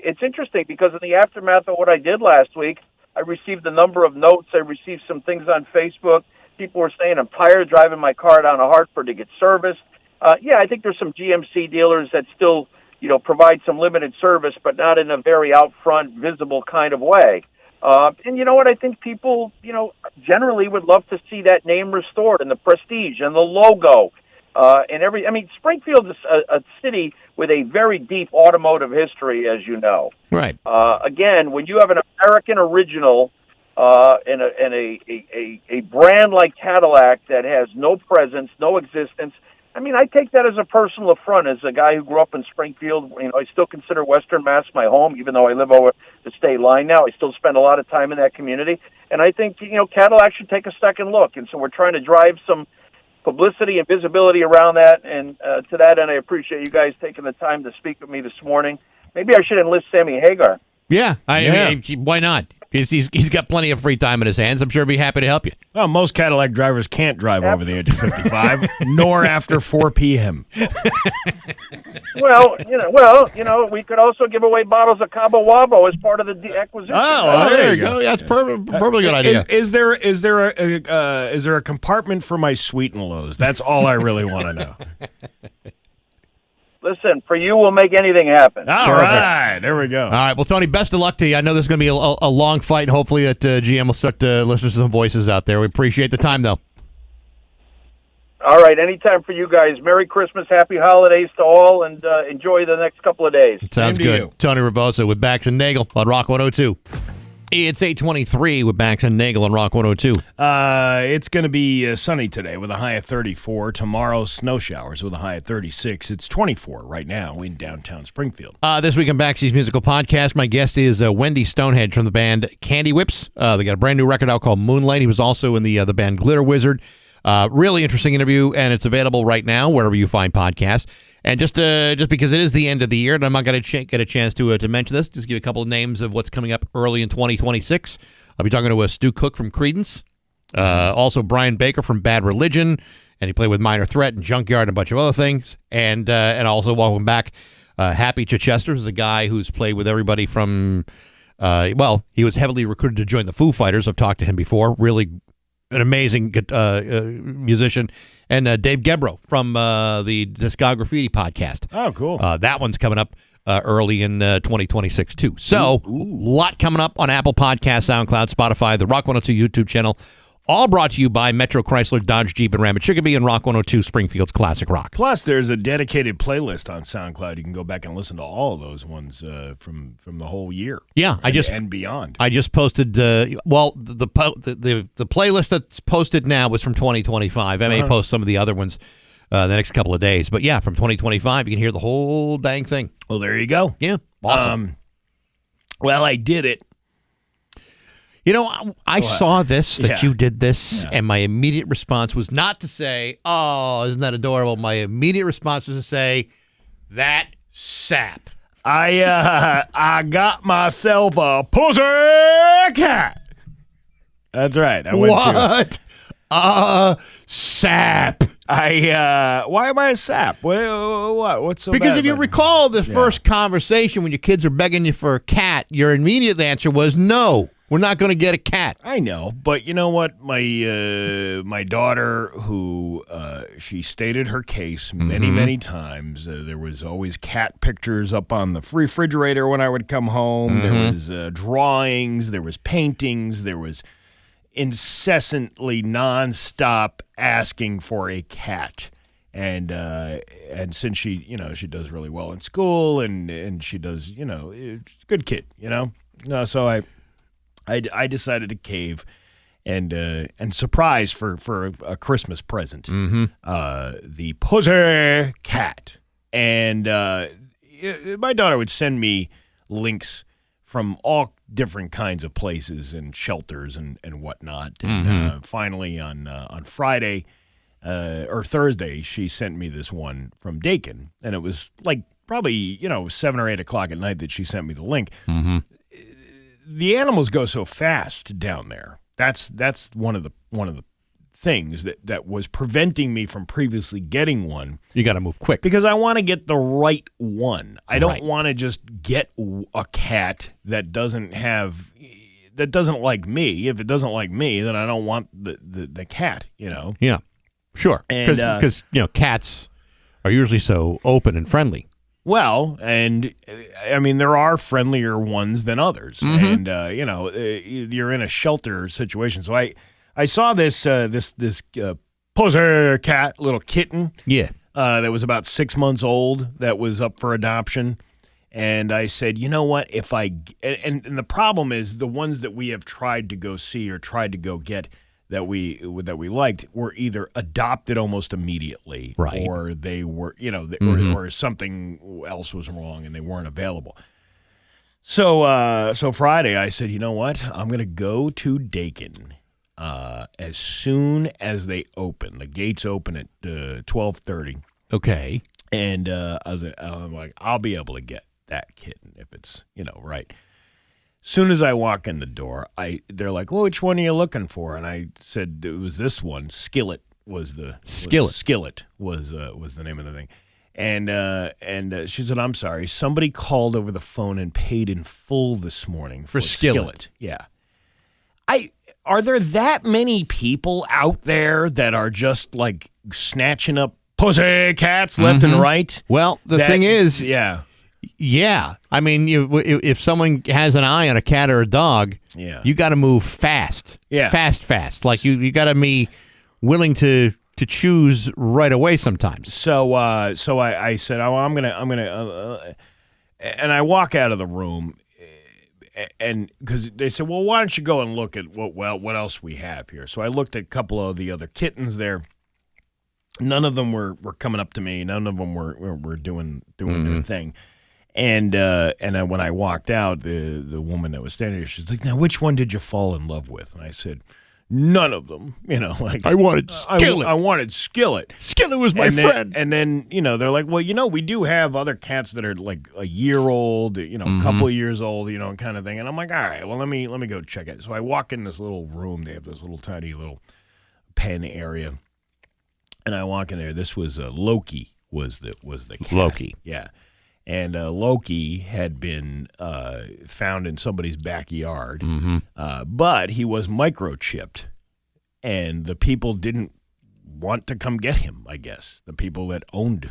It's interesting because in the aftermath of what I did last week, I received a number of notes. I received some things on Facebook. People were saying, I'm tired of driving my car down to Hartford to get serviced. I think there's some GMC dealers that still, provide some limited service, but not in a very out front, visible kind of way. And you know what? I think people, generally would love to see that name restored and the prestige and the logo. Springfield is a city with a very deep automotive history, as you know. Right. Again, when you have an American original and a brand like Cadillac that has no presence, no existence, I take that as a personal affront. As a guy who grew up in Springfield, I still consider Western Mass my home, even though I live over the state line now. I still spend a lot of time in that community, and I think Cadillac should take a second look. And so we're trying to drive some publicity and visibility around that. And to that end, I appreciate you guys taking the time to speak with me this morning. Maybe I should enlist Sammy Hagar. Yeah, why not? He's got plenty of free time in his hands. I'm sure he'd be happy to help you. Well, most Cadillac drivers can't drive over the age of 55, nor after 4 p.m. We could also give away bottles of Cabo Wabo as part of the acquisition. Oh, there you go. That's perfectly good idea. Is there a compartment for my sweet and lows? That's all I really want to know. Listen, for you, we'll make anything happen. All right, there we go. All right, well, Tony, best of luck to you. I know this is going to be a long fight, and hopefully that GM will start to listen to some voices out there. We appreciate the time, though. All right, anytime for you guys. Merry Christmas, happy holidays to all, and enjoy the next couple of days. Sounds good. Tony Rebosa with Bax and Nagle on Rock 102. It's 8:23 with Bax and Nagle on Rock 102. It's going to be sunny today with a high of 34. Tomorrow, snow showers with a high of 36. It's 24 right now in downtown Springfield. This week on Baxy's Musical Podcast, my guest is Wendy Stonehenge from the band Candy Whips. They got a brand new record out called Moonlight. He was also in the band Glitter Wizard. Really interesting interview, and it's available right now wherever you find podcasts. And just because it is the end of the year, and I'm not going to get a chance to mention this, just give you a couple of names of what's coming up early in 2026. I'll be talking to Stu Cook from Creedence, also Brian Baker from Bad Religion, and he played with Minor Threat and Junkyard and a bunch of other things. And also welcome back Happy Chichester, who's a guy who's played with everybody from, he was heavily recruited to join the Foo Fighters. I've talked to him before. Really an amazing musician. And Dave Gebro from the Discography podcast. Oh, cool. That one's coming up early in 2026, too. So, a lot coming up on Apple Podcasts, SoundCloud, Spotify, the Rock 102 YouTube channel. All brought to you by Metro Chrysler, Dodge, Jeep, and Ram at Chicopee and Rock 102, Springfield's Classic Rock. Plus, there's a dedicated playlist on SoundCloud. You can go back and listen to all of those ones from the whole year. Yeah, and beyond. I just posted. The playlist that's posted now was from 2025. I may post some of the other ones the next couple of days, but yeah, from 2025, you can hear the whole dang thing. Well, there you go. Yeah, awesome. Well, I did it. You know, I saw this, that you did this, and my immediate response was not to say, oh, isn't that adorable? My immediate response was to say, that sap. I got myself a pussy cat. That's right. I went what? Sap. Why am I a sap? What's so because bad if you about recall the first conversation when your kids are begging you for a cat, your immediate answer was no. We're not going to get a cat. I know, but you know what? My daughter, who she stated her case many times. There was always cat pictures up on the refrigerator when I would come home. There was drawings. There was paintings. There was incessantly, nonstop asking for a cat. And since she does really well in school and she does, good kid, so I decided to cave and surprise for a Christmas present the pussy cat. And my daughter would send me links from all different kinds of places and shelters and whatnot. And finally on Friday or Thursday, she sent me this one from Dakin, and it was like probably 7 or 8 o'clock at night that she sent me the link. The animals go so fast down there. That's one of the things that was preventing me from previously getting one. You got to move quick because I want to get the right one. I don't want to just get a cat that doesn't like me. If it doesn't like me, then I don't want the cat. Yeah, sure. Because cats are usually so open and friendly. Well, and I mean, there are friendlier ones than others, and you're in a shelter situation. So I saw this pussy cat, little kitten, that was about 6 months old, that was up for adoption, and I said, you know what? If and the problem is the ones that we have tried to go see or tried to go get that we liked were either adopted almost immediately, or they were, or something else was wrong and they weren't available. So Friday I said, you know what? I'm going to go to Dakin as soon as they open. The gates open at 12:30. Okay. And I'm like, I'll be able to get that kitten if it's right. Soon as I walk in the door, they're like, "Well, which one are you looking for?" And I said it was this one. Skillet was the Skillet was the name of the thing. And she said, "I'm sorry, somebody called over the phone and paid in full this morning for Skillet." Yeah. Are there that many people out there that are just like snatching up pussy cats left and right? Well, the thing is, yeah. I mean, if someone has an eye on a cat or a dog, you got to move fast. Yeah. Fast. Like you got to be willing to to choose right away sometimes. So I said, oh, I'm gonna, and I walk out of the room, and because they said, well, why don't you go and look at what else we have here? So I looked at a couple of the other kittens there. None of them were coming up to me. None of them were doing their thing. And then when I walked out, the woman that was standing there, she's like, now which one did you fall in love with? And I said, none of them. Like I wanted Skillet. I wanted Skillet. Skillet was my friend. And then they're like, well, we do have other cats that are like a year old, a couple of years old, kind of thing. And I'm like, all right, well, let me go check it. So I walk in this little room. They have this little tiny little pen area, and I walk in there. This was Loki. Was the cat. Loki? Yeah. And Loki had been found in somebody's backyard, but he was microchipped, and the people didn't want to come get him, I guess, the people that owned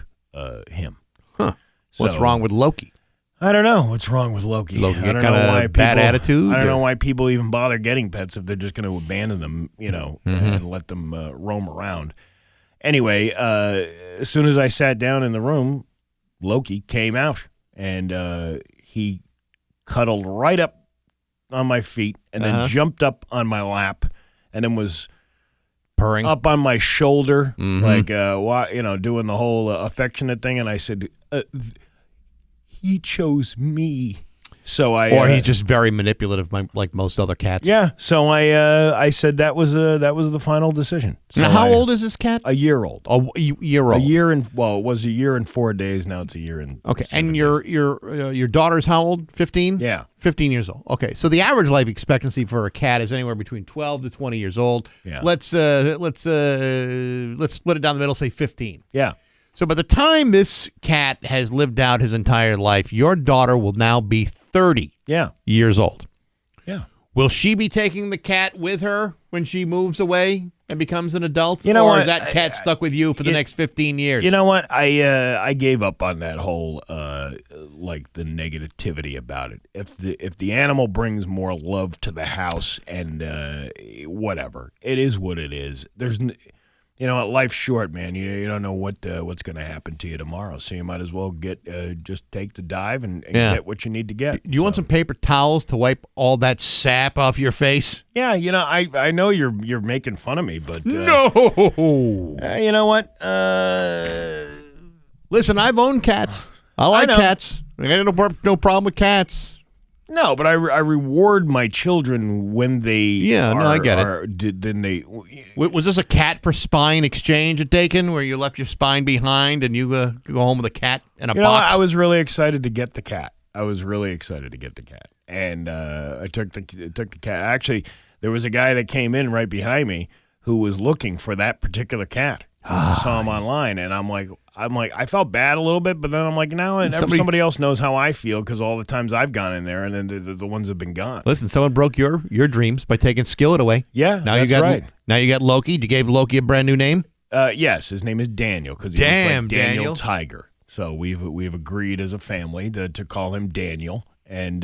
him. Huh. What's wrong with Loki? I don't know what's wrong with Loki. Loki I don't got know why a bad attitude? I don't know why people even bother getting pets if they're just going to abandon them, and let them roam around. Anyway, as soon as I sat down in the room, Loki came out, and he cuddled right up on my feet and then jumped up on my lap and then was purring up on my shoulder, like, doing the whole affectionate thing. And I said, he chose me. Or he's just very manipulative, like most other cats. Yeah. So I said that was the final decision. So now, how old is this cat? A year old. A year old. It was a year and 4 days. Now it's a year and. Okay. 7 And days. your daughter's how old? 15. Yeah. 15 years old. Okay. So the average life expectancy for a cat is anywhere between 12 to 20 years old. Yeah. Let's split it down the middle. Say 15. Yeah. So by the time this cat has lived out his entire life, your daughter will now be 30 years old. Yeah. Will she be taking the cat with her when she moves away and becomes an adult? You know or what? is that cat stuck with you for the next 15 years? You know what? I gave up on that whole like the negativity about it. If the animal brings more love to the house and whatever, it is what it is. Life's short, man. You don't know what's going to happen to you tomorrow, so you might as well just take the dive and get what you need to get. Do you want some paper towels to wipe all that sap off your face? Yeah, I know you're making fun of me, but no. You know what? Listen, I've owned cats. I like cats. I got no problem with cats. No, but I reward my children when they. Yeah, I get it. Then they. Was this a cat for spine exchange at Dakin, where you left your spine behind and you go home with a cat in a box? I was really excited to get the cat. And I took the cat. Actually, there was a guy that came in right behind me who was looking for that particular cat. I saw him online, and I'm like, I felt bad a little bit, but then I'm like, now somebody else knows how I feel because all the times I've gone in there, and then the ones have been gone. Listen, someone broke your dreams by taking Skillet away. Yeah, that's right. Now you got Loki. You gave Loki a brand new name. Yes, his name is Daniel because he looks like Daniel Tiger. So we've agreed as a family to call him Daniel. And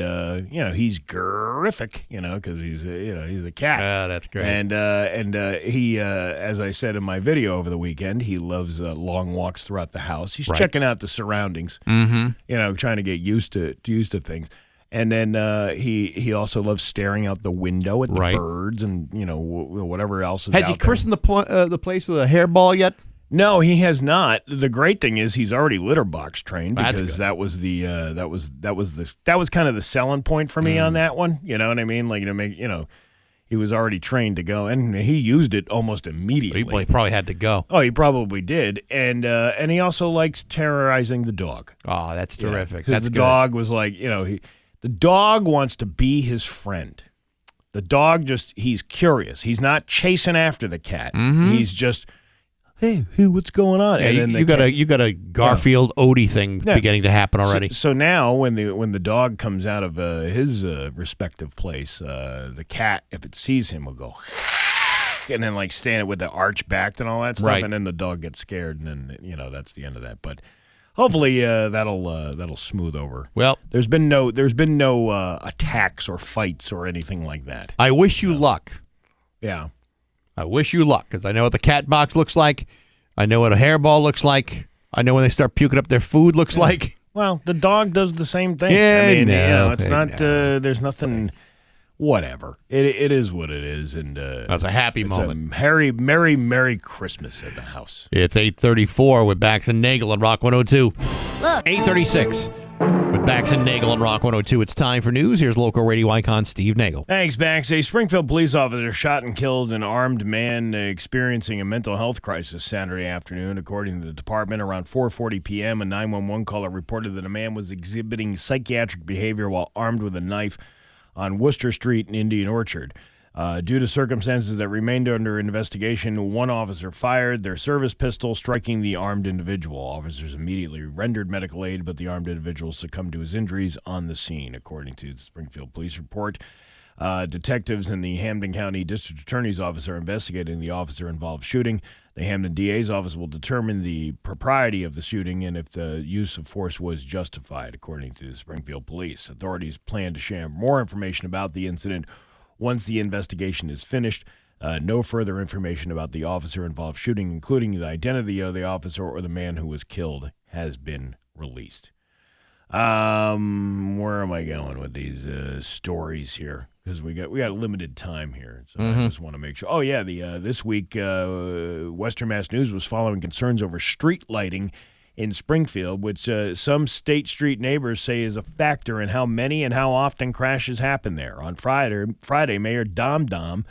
he's terrific, because he's a cat. Yeah, that's great. And he, as I said in my video over the weekend, he loves long walks throughout the house. He's checking out the surroundings, trying to get used to things. And then he also loves staring out the window at the birds and whatever else is out there. Has he christened the place with a hairball yet? No, he has not. The great thing is he's already litter box trained because that was kind of the selling point for me on that one. You know what I mean? Like to make he was already trained to go, and he used it almost immediately. Well, he probably had to go. Oh, he probably did, and he also likes terrorizing the dog. Oh, that's terrific. Because the dog was like, the dog wants to be his friend. The dog he's curious. He's not chasing after the cat. He's just. Hey, what's going on? Yeah, and then you got a Garfield Odie thing beginning to happen already. So now when the dog comes out of his respective place, the cat, if it sees him, will go and then like stand with the arch back and all that stuff, and then the dog gets scared, and then that's the end of that. But hopefully that'll smooth over. Well, there's been no attacks or fights or anything like that. I wish you luck. Yeah. I wish you luck, because I know what the cat box looks like. I know what a hairball looks like. I know when they start puking up their food looks like. Well, the dog does the same thing. Yeah, I mean, no, it's not. There's nothing. Whatever. It is what it is, and That's a happy moment. Merry Christmas at the house. It's 8:34 with Bax and Nagle on Rock 102. 8:36 with Bax and Nagle on Rock 102. It's time for news. Here's local radio icon Steve Nagle. Thanks, Bax. A Springfield police officer shot and killed an armed man experiencing a mental health crisis Saturday afternoon. According to the department, around 4:40 p.m., a 911 caller reported that a man was exhibiting psychiatric behavior while armed with a knife on Worcester Street in Indian Orchard. Due to circumstances that remained under investigation, one officer fired their service pistol, striking the armed individual. Officers immediately rendered medical aid, but the armed individual succumbed to his injuries on the scene, according to the Springfield Police report. Detectives in the Hampden County District Attorney's Office are investigating the officer-involved shooting. The Hampden DA's office will determine the propriety of the shooting and if the use of force was justified, according to the Springfield Police. Authorities plan to share more information about the incident once the investigation is finished. No further information about the officer-involved shooting, including the identity of the officer or the man who was killed, has been released. Where am I going with these stories here? Because we got limited time here, so I just want to make sure. Oh yeah, this week Western Mass News was following concerns over street lighting in Springfield, which some State Street neighbors say is a factor in how many and how often crashes happen there. On Friday, Mayor Dom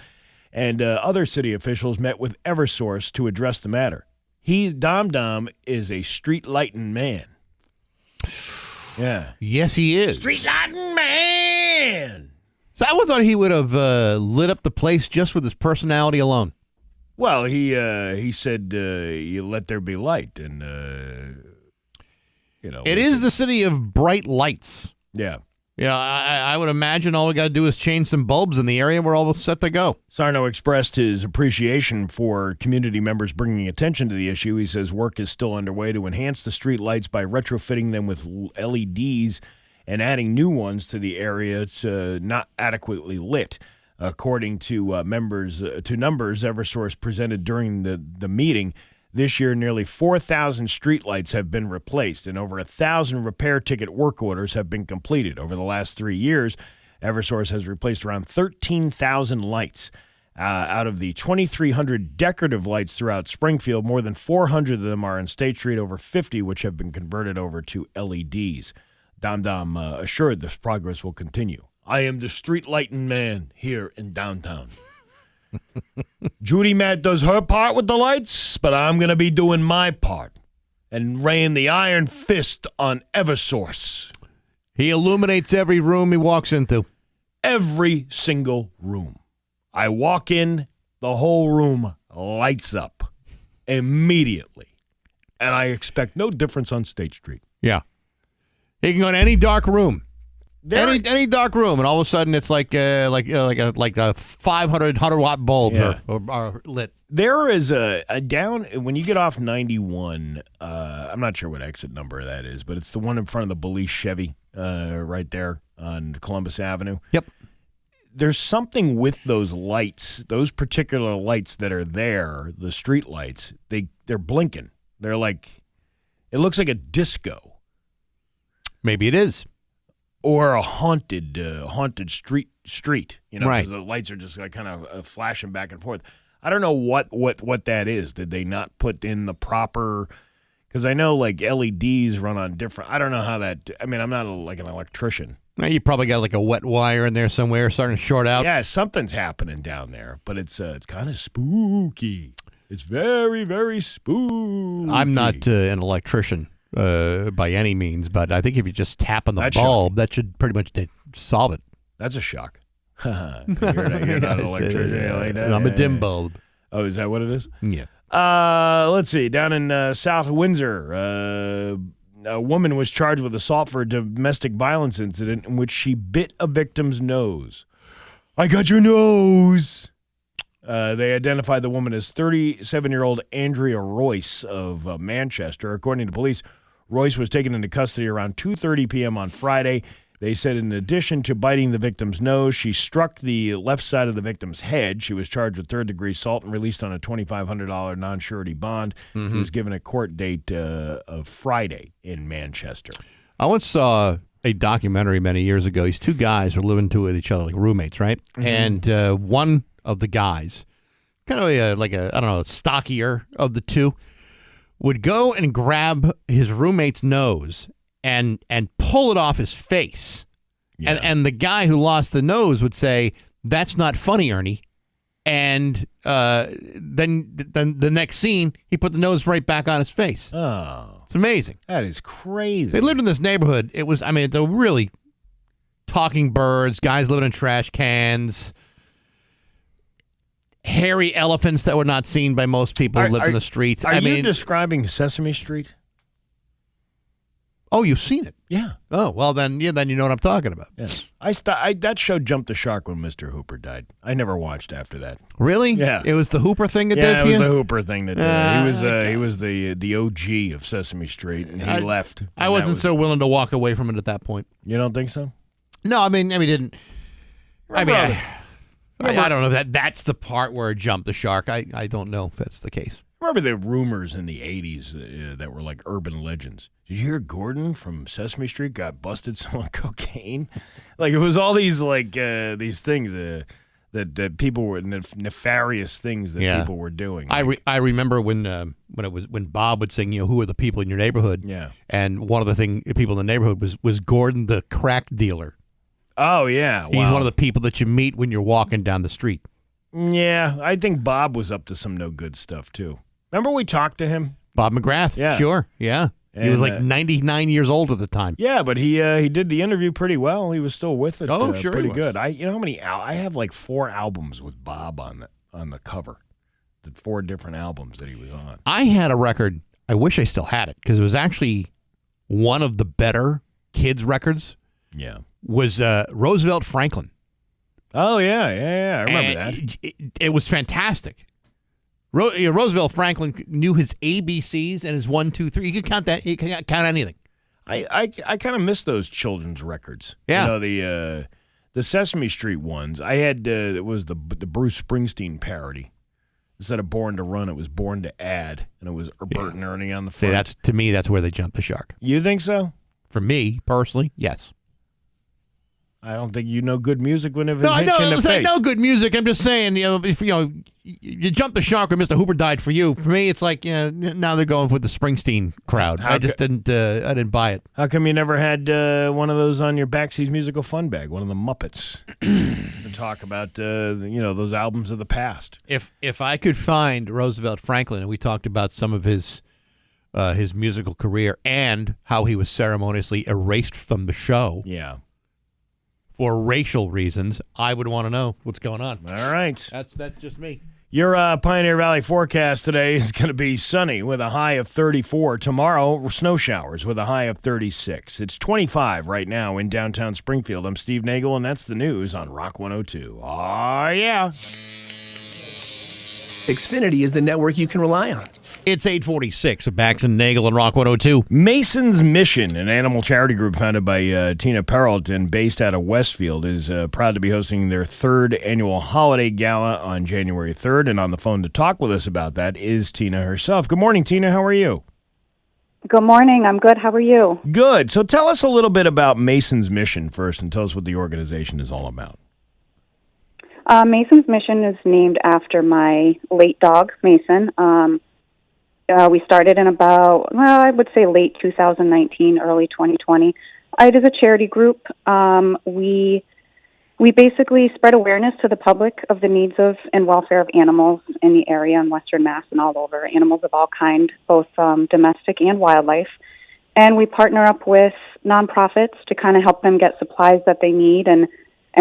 and other city officials met with Eversource to address the matter. Dom is a street lighting man. Yeah. Yes, he is. Street lighting man. So I would thought he would have lit up the place just with his personality alone. Well, he said you let there be light, and it is the city of bright lights. Yeah. Yeah, I would imagine all we got to do is change some bulbs in the area. We're all set to go. Sarno expressed his appreciation for community members bringing attention to the issue. He says work is still underway to enhance the street lights by retrofitting them with LEDs and adding new ones to the area. It's not adequately lit. According to numbers Eversource presented during the meeting, this year nearly 4,000 streetlights have been replaced and over 1,000 repair ticket work orders have been completed. Over the last 3 years, Eversource has replaced around 13,000 lights. Out of the 2,300 decorative lights throughout Springfield, more than 400 of them are on State Street, over 50 which have been converted over to LEDs. Dom assured this progress will continue. I am the street lighting man here in downtown. Judy Matt does her part with the lights, but I'm going to be doing my part and laying the iron fist on Eversource. He illuminates every room he walks into. Every single room. I walk in, the whole room lights up immediately. And I expect no difference on State Street. Yeah. He can go in any dark room. Any dark room, and all of a sudden it's like a 500 100-watt bulb are lit. There is a down when you get off 91. I'm not sure what exit number that is, but it's the one in front of the Belize Chevy, right there on Columbus Avenue. Yep. There's something with those lights, those particular lights that are there, the street lights. They're blinking. They're like, it looks like a disco. Maybe it is. Or a haunted street, you know, right. Because the lights are just like kind of flashing back and forth. I don't know what that is. Did they not put in the proper? Because I know like LEDs run on different. I don't know how that. I mean, I'm not like an electrician. Now, you probably got like a wet wire in there somewhere, starting to short out. Yeah, something's happening down there, but it's kind of spooky. It's very, very spooky. I'm not an electrician. By any means, but I think if you just tap on the bulb, that should pretty much solve it. That's a shock. You're not an electrician like that. I'm a dim bulb. Oh, is that what it is? Yeah. Let's see. Down in South Windsor, a woman was charged with assault for a domestic violence incident in which she bit a victim's nose. I got your nose. They identified the woman as 37-year-old Andrea Royce of Manchester. According to police, Royce was taken into custody around 2:30 p.m. on Friday. They said in addition to biting the victim's nose, she struck the left side of the victim's head. She was charged with third-degree assault and released on a $2,500 non-surety bond. He was given a court date of Friday in Manchester. I once saw a documentary many years ago. These two guys were living with each other like roommates, right? And one of the guys, kind of stockier of the two, would go and grab his roommate's nose and pull it off his face. Yeah. And the guy who lost the nose would say, "That's not funny, Ernie." And then the next scene, he put the nose right back on his face. Oh. It's amazing. That is crazy. They lived in this neighborhood. It was, the really talking birds, guys living in trash cans, hairy elephants that were not seen by most people who lived in the streets. Are you describing Sesame Street? Oh, you've seen it? Yeah. Oh, well, then you know what I'm talking about. Yes. That show jumped the shark when Mr. Hooper died. I never watched after that. Really? Yeah. It was the Hooper thing that did Yeah, to it you? was the Hooper thing that did. He was the OG of Sesame Street, and he left. I wasn't so willing to walk away from it at that point. You don't think so? No, I didn't. I don't know that's the part where it jumped the shark. I don't know if that's the case. Remember the rumors in the 80s that were like urban legends? Did you hear Gordon from Sesame Street got busted selling cocaine? Like, it was all these these things that people were nefarious things that people were doing. I remember when Bob would sing, who are the people in your neighborhood? Yeah. And one of the people in the neighborhood was Gordon the crack dealer. Oh yeah, He's one of the people that you meet when you're walking down the street. Yeah, I think Bob was up to some no good stuff too. Remember we talked to him? Bob McGrath. Yeah. Sure. Yeah. He was like 99 years old at the time. Yeah, but he did the interview pretty well. He was still with it. Oh, sure, pretty he was. good. I how many? I have like 4 albums with Bob on the cover. The 4 different albums that he was on. I had a record. I wish I still had it because it was actually one of the better kids records. Yeah. Was Roosevelt Franklin. Oh yeah. I remember that. It was fantastic. Roosevelt Franklin knew his ABCs and his 1, 2, 3. You could count that. You could count anything. I kind of miss those children's records. Yeah. The Sesame Street ones. I had it was the Bruce Springsteen parody. Instead of Born to Run, it was Born to Add, and it was Bert and Ernie on the front. See, to me, that's where they jumped the shark. You think so? For me, personally, yes. I don't think you know good music when it hits No, I you in the face. I know good music. I'm just saying, if you jump the shark when Mr. Hooper died for you. For me, it's like now they're going with the Springsteen crowd. I just didn't buy it. How come you never had one of those on your Backseas Musical Fun Bag, one of the Muppets, to talk about those albums of the past? If I could find Roosevelt Franklin, and we talked about some of his musical career and how he was ceremoniously erased from the show. Yeah. For racial reasons, I would want to know what's going on. All right. That's just me. Your Pioneer Valley forecast today is going to be sunny with a high of 34. Tomorrow, snow showers with a high of 36. It's 25 right now in downtown Springfield. I'm Steve Nagle, and that's the news on Rock 102. Oh, yeah. Xfinity is the network you can rely on. It's 8:46 of Bax and Nagle and Rock 102. Mason's Mission, an animal charity group founded by Tina Peralton, based out of Westfield, is proud to be hosting their 3rd annual holiday gala on January 3rd. And on the phone to talk with us about that is Tina herself. Good morning, Tina. How are you? Good morning. I'm good. How are you? Good. So tell us a little bit about Mason's Mission first, and tell us what the organization is all about. Mason's Mission is named after my late dog, Mason. We started in I would say late 2019, early 2020. It is a charity group. We basically spread awareness to the public of the needs of and welfare of animals in the area in Western Mass and all over, animals of all kind, both domestic and wildlife. And we partner up with nonprofits to kind of help them get supplies that they need and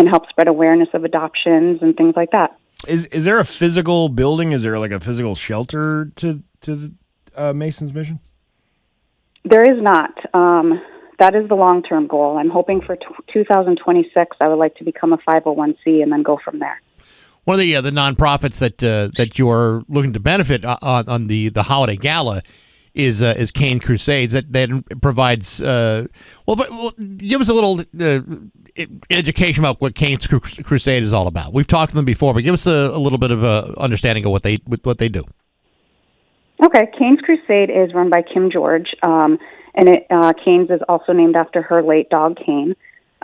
help spread awareness of adoptions and things like that. Is there a physical building? Is there like a physical shelter to Mason's Mission? There is not. That is the long-term goal. I'm hoping for 2026 I would like to become a 501c and then go from there. One of the nonprofits that you're looking to benefit on the holiday gala is Cane Crusades that provides. Give us a little education about what Cane's Crusade is all about. We've talked to them before, but give us a little bit of a understanding of what they do. Okay, Cane's Crusade is run by Kim George, and Cane's is also named after her late dog, Cane.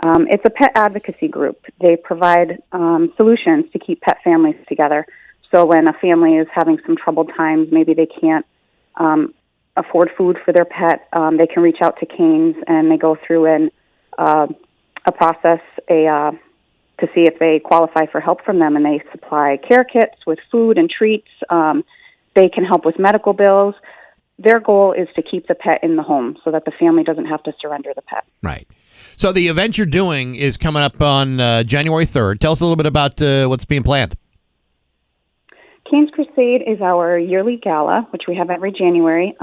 It's a pet advocacy group. They provide solutions to keep pet families together. So when a family is having some troubled times, maybe they can't afford food for their pet, they can reach out to Cane's, and they go through a process to see if they qualify for help from them, and they supply care kits with food and treats. They can help with medical bills. Their goal is to keep the pet in the home so that the family doesn't have to surrender the pet. Right. So the event you're doing is coming up on January 3rd. Tell us a little bit about what's being planned. Cane's Crusade is our yearly gala, which we have every January.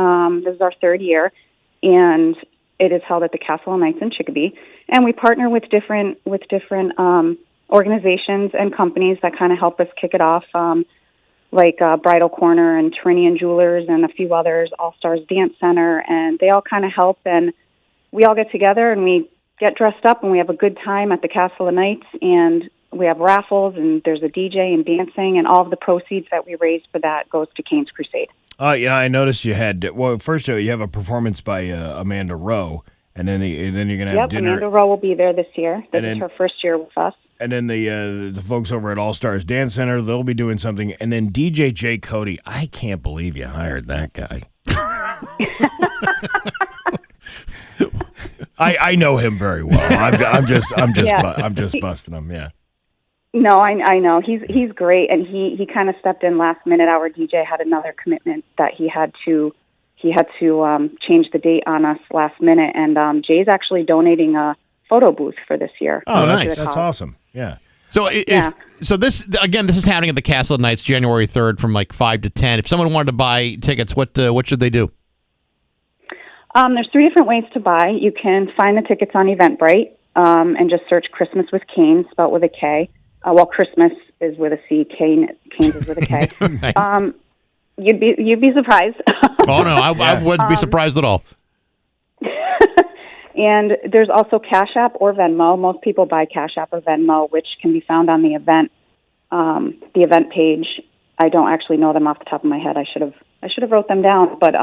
This is our third year, and it is held at the Castle of Knights in Chicopee. And we partner with different organizations and companies that kind of help us kick it off, like Bridal Corner and Trinity Jewelers and a few others, All Stars Dance Center, and they all kind of help. And we all get together and we get dressed up and we have a good time at the Castle of Knights, and we have raffles and there's a DJ and dancing, and all of the proceeds that we raise for that goes to Cane's Crusade. Yeah, I noticed you had, first you have a performance by Amanda Rowe, and then you're going to have dinner. Amanda Rowe will be there this year. This is her first year with us. And then the folks over at All Stars Dance Center, they'll be doing something. And then DJ J. Cody, I can't believe you hired that guy. I know him very well. I'm just busting him. Yeah. No, I know he's great, and he kind of stepped in last minute. Our DJ had another commitment that he had to change the date on us last minute, and Jay's actually donating a photo booth for this year. Oh, nice! That's awesome. Yeah. So this is happening at the Castle of Knights January 3rd from like 5 to 10. If someone wanted to buy tickets, what should they do? There's 3 different ways to buy. You can find the tickets on Eventbrite and just search Christmas with Cane, spelled with a K. Christmas is with a C. Cane's is with a K. Right. You'd be surprised. Oh no, I wouldn't be surprised at all. And there's also Cash App or Venmo. Most people buy Cash App or Venmo, which can be found on the event page. I don't actually know them off the top of my head. I should have wrote them down, but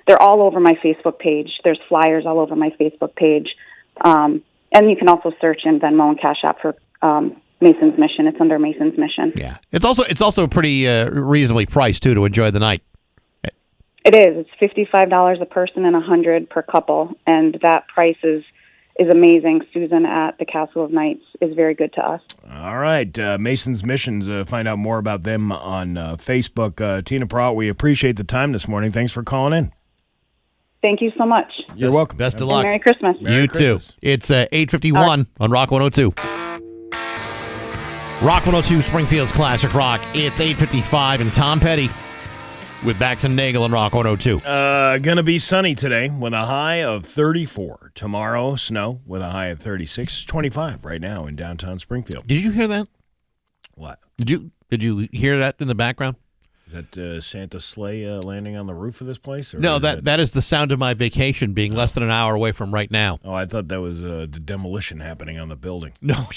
they're all over my Facebook page. There's flyers all over my Facebook page, and you can also search in Venmo and Cash App for Mason's Mission. It's under Mason's Mission. Yeah, it's also pretty reasonably priced too to enjoy the night. It is. It's $55 a person and $100 per couple, and that price is amazing. Susan at the Castle of Knights is very good to us. All right, Mason's Missions. Find out more about them on Facebook. Tina Pratt, we appreciate the time this morning. Thanks for calling in. Thank you so much. You're welcome. Best of luck. Merry Christmas. Merry Christmas. Too. It's 8:51 on Rock 102. Rock 102, Springfield's Classic Rock. It's 8:55, and Tom Petty with Bax and Nagle on Rock 102. Gonna be sunny today with a high of 34. Tomorrow, snow with a high of 36. 25 right now in downtown Springfield. Did you hear that? What? Did you hear that in the background? Is that Santa's sleigh landing on the roof of this place? Or no, that is the sound of my vacation being less than an hour away from right now. Oh, I thought that was the demolition happening on the building. No,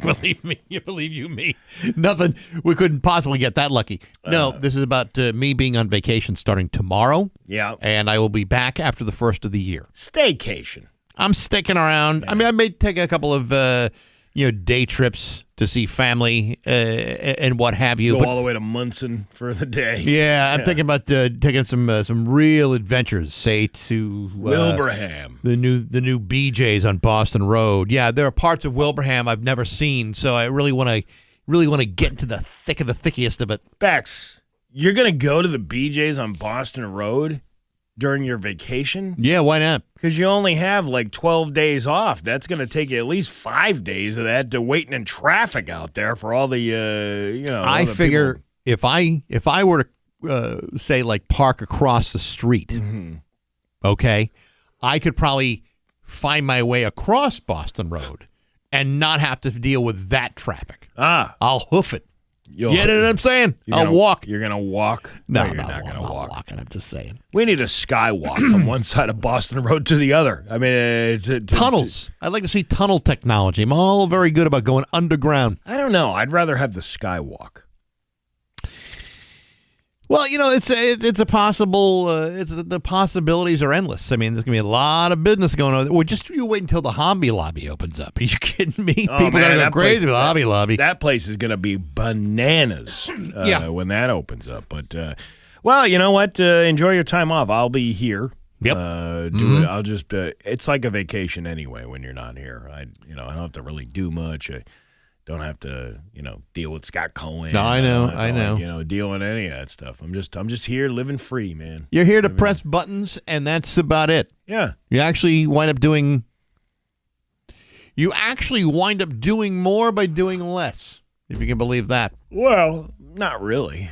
believe me. Nothing. We couldn't possibly get that lucky. No, this is about me being on vacation starting tomorrow. Yeah. And I will be back after the first of the year. Staycation. I'm sticking around. Yeah. I mean, I may take a couple of day trips to see family and what have you. Go all the way to Munson for the day. Yeah, I'm thinking about taking some real adventures, say to Wilbraham, the new BJ's on Boston Road. Yeah, there are parts of Wilbraham I've never seen, so I really want to get into the thick of the thickiest of it. Bax, you're gonna go to the BJ's on Boston Road during your vacation? Yeah, why not? Because you only have like 12 days off. That's going to take you at least 5 days of that to waiting in traffic out there for all the, I figure if I were to say like park across the street, okay, I could probably find my way across Boston Road and not have to deal with that traffic. I'll hoof it. You know what I'm saying? I'll walk. You're going to walk? No, you're not going to walk. Walking, I'm just saying. We need a skywalk from one side of Boston Road to the other. I mean, tunnels. I'd like to see tunnel technology. I'm all very good about going underground. I don't know. I'd rather have the skywalk. Well, it's a possible. The possibilities are endless. I mean, there's gonna be a lot of business going on. Well, just you wait until the Hobby Lobby opens up. Are you kidding me? Oh, People man, are gonna go crazy with the Hobby Lobby. That place is gonna be bananas. When that opens up. But well, you know what? Enjoy your time off. I'll be here. Yep. I'll just. It's like a vacation anyway when you're not here. I don't have to really do much. Don't have to, deal with Scott Cohen. No, I know. Deal with any of that stuff. I'm just here living free, man. You're here to press buttons, and that's about it. Yeah. You actually wind up doing more by doing less, if you can believe that. Well, not really.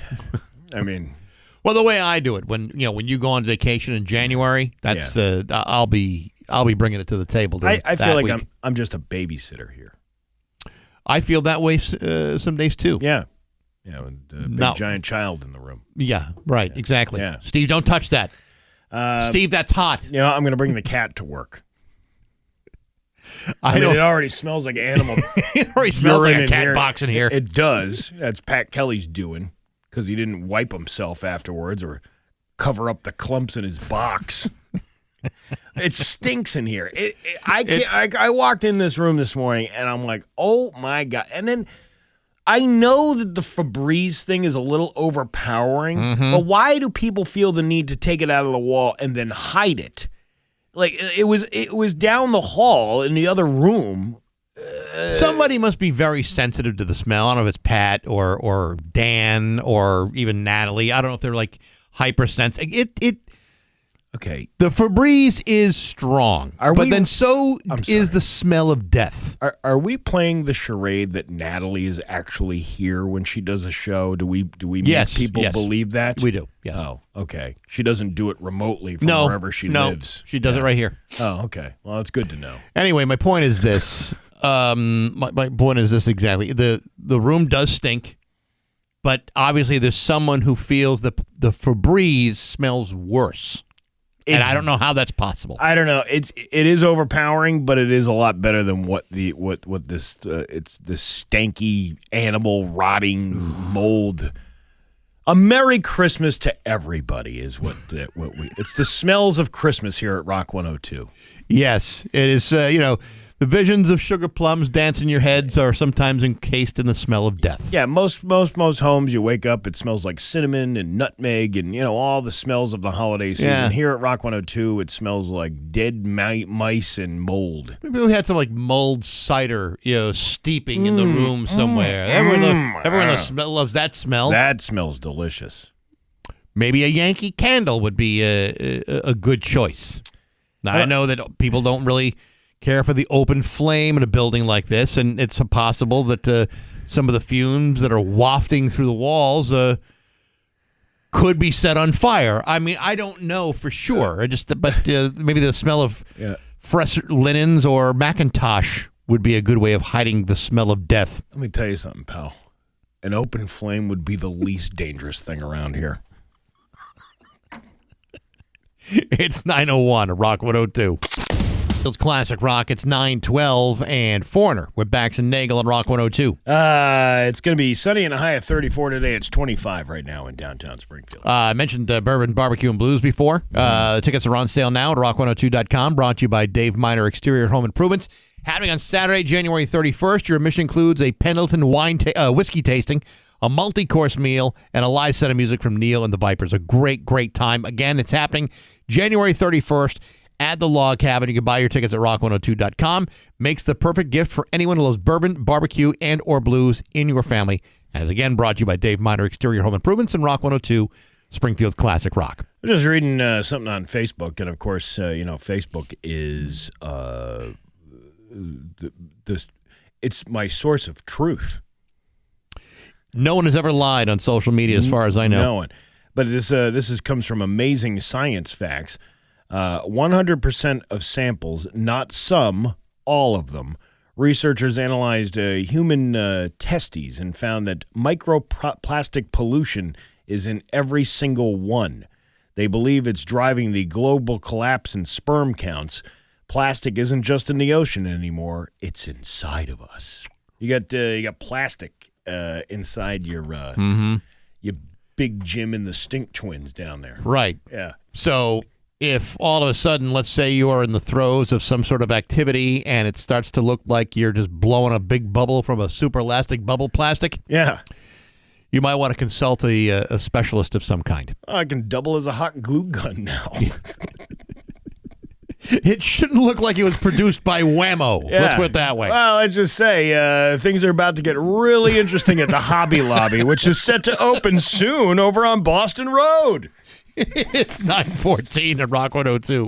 I mean, well, the way I do it, when you go on vacation in January, that's I'll be bringing it to the table. I feel like I'm just a babysitter here. I feel that way some days, too. Yeah. Yeah, with a big giant child in the room. Yeah, right, exactly. Yeah. Steve, don't touch that. Steve, that's hot. I'm going to bring the cat to work. I mean, it already smells like animal. It already smells like a cat box in here. It does. That's Pat Kelly's doing because he didn't wipe himself afterwards or cover up the clumps in his box. It stinks in here. I walked in this room this morning, and I'm like, oh, my God. And then I know that the Febreze thing is a little overpowering, but why do people feel the need to take it out of the wall and then hide it? Like, it was down the hall in the other room. Somebody must be very sensitive to the smell. I don't know if it's Pat or Dan or even Natalie. I don't know if they're, like, hypersensitive. Okay. The Febreze is strong, then so is the smell of death. Are we playing the charade that Natalie is actually here when she does a show? Do we make people believe that? We do, yes. Oh, okay. She doesn't do it remotely from wherever she lives. She does it right here. Oh, okay. Well, that's good to know. Anyway, my point is this. My point is this exactly. The room does stink, but obviously there's someone who feels that the Febreze smells worse. And I don't know how that's possible. I don't know. It is overpowering, but it is a lot better than what this it's this stanky animal rotting mold. A Merry Christmas to everybody is what we. It's the smells of Christmas here at Rock 102. Yes, it is. The visions of sugar plums dance in your heads are sometimes encased in the smell of death. Yeah, most homes you wake up, it smells like cinnamon and nutmeg and, all the smells of the holiday season. Yeah. Here at Rock 102, it smells like dead mice and mold. Maybe we had some like mulled cider, steeping in the room somewhere. Everyone loves that smell. That smells delicious. Maybe a Yankee Candle would be a good choice. Now, I know that people don't really care for the open flame in a building like this, and it's possible that some of the fumes that are wafting through the walls could be set on fire. I mean, I don't know for sure. But maybe the smell of fresh linens or Macintosh would be a good way of hiding the smell of death. Let me tell you something, pal. An open flame would be the least dangerous thing around here. It's 9:01 at Rock 102. It's classic rock. It's 9:12 and Foreigner with Bax and Nagle on Rock 102. It's going to be sunny and a high of 34 today. It's 25 right now in downtown Springfield. I mentioned Bourbon Barbecue and Blues before. Tickets are on sale now at rock102.com. Brought to you by Dave Miner Exterior Home Improvements. Happening on Saturday, January 31st. Your admission includes a Pendleton whiskey tasting, a multi-course meal, and a live set of music from Neil and the Vipers. A great, great time. Again, it's happening January 31st. At the Log Cabin. You can buy your tickets at rock102.com. Makes the perfect gift for anyone who loves bourbon, barbecue, and or blues in your family. As again, brought to you by Dave Miner Exterior Home Improvements and Rock 102, Springfield's classic rock. I'm just reading something on Facebook, and of course, Facebook is it's my source of truth. No one has ever lied on social media, as far as I know. No one. But this comes from Amazing Science Facts. 100% of samples, not some, all of them, Researchers analyzed human testes and found that microplastic pollution is in every single one. They believe it's driving the global collapse in sperm counts. Plastic isn't just in the ocean anymore; it's inside of us. You got plastic inside your Big Jim and the Stink Twins down there. Right. Yeah. So if all of a sudden, let's say you are in the throes of some sort of activity and it starts to look like you're just blowing a big bubble from a super elastic bubble plastic, Yeah. you might want to consult a specialist of some kind. I can double as a hot glue gun now. It shouldn't look like it was produced by Whammo. Yeah. Let's put it that way. Well, let's just say things are about to get really interesting at the Hobby Lobby, which is set to open soon over on Boston Road. It's 9:14 at Rock 102.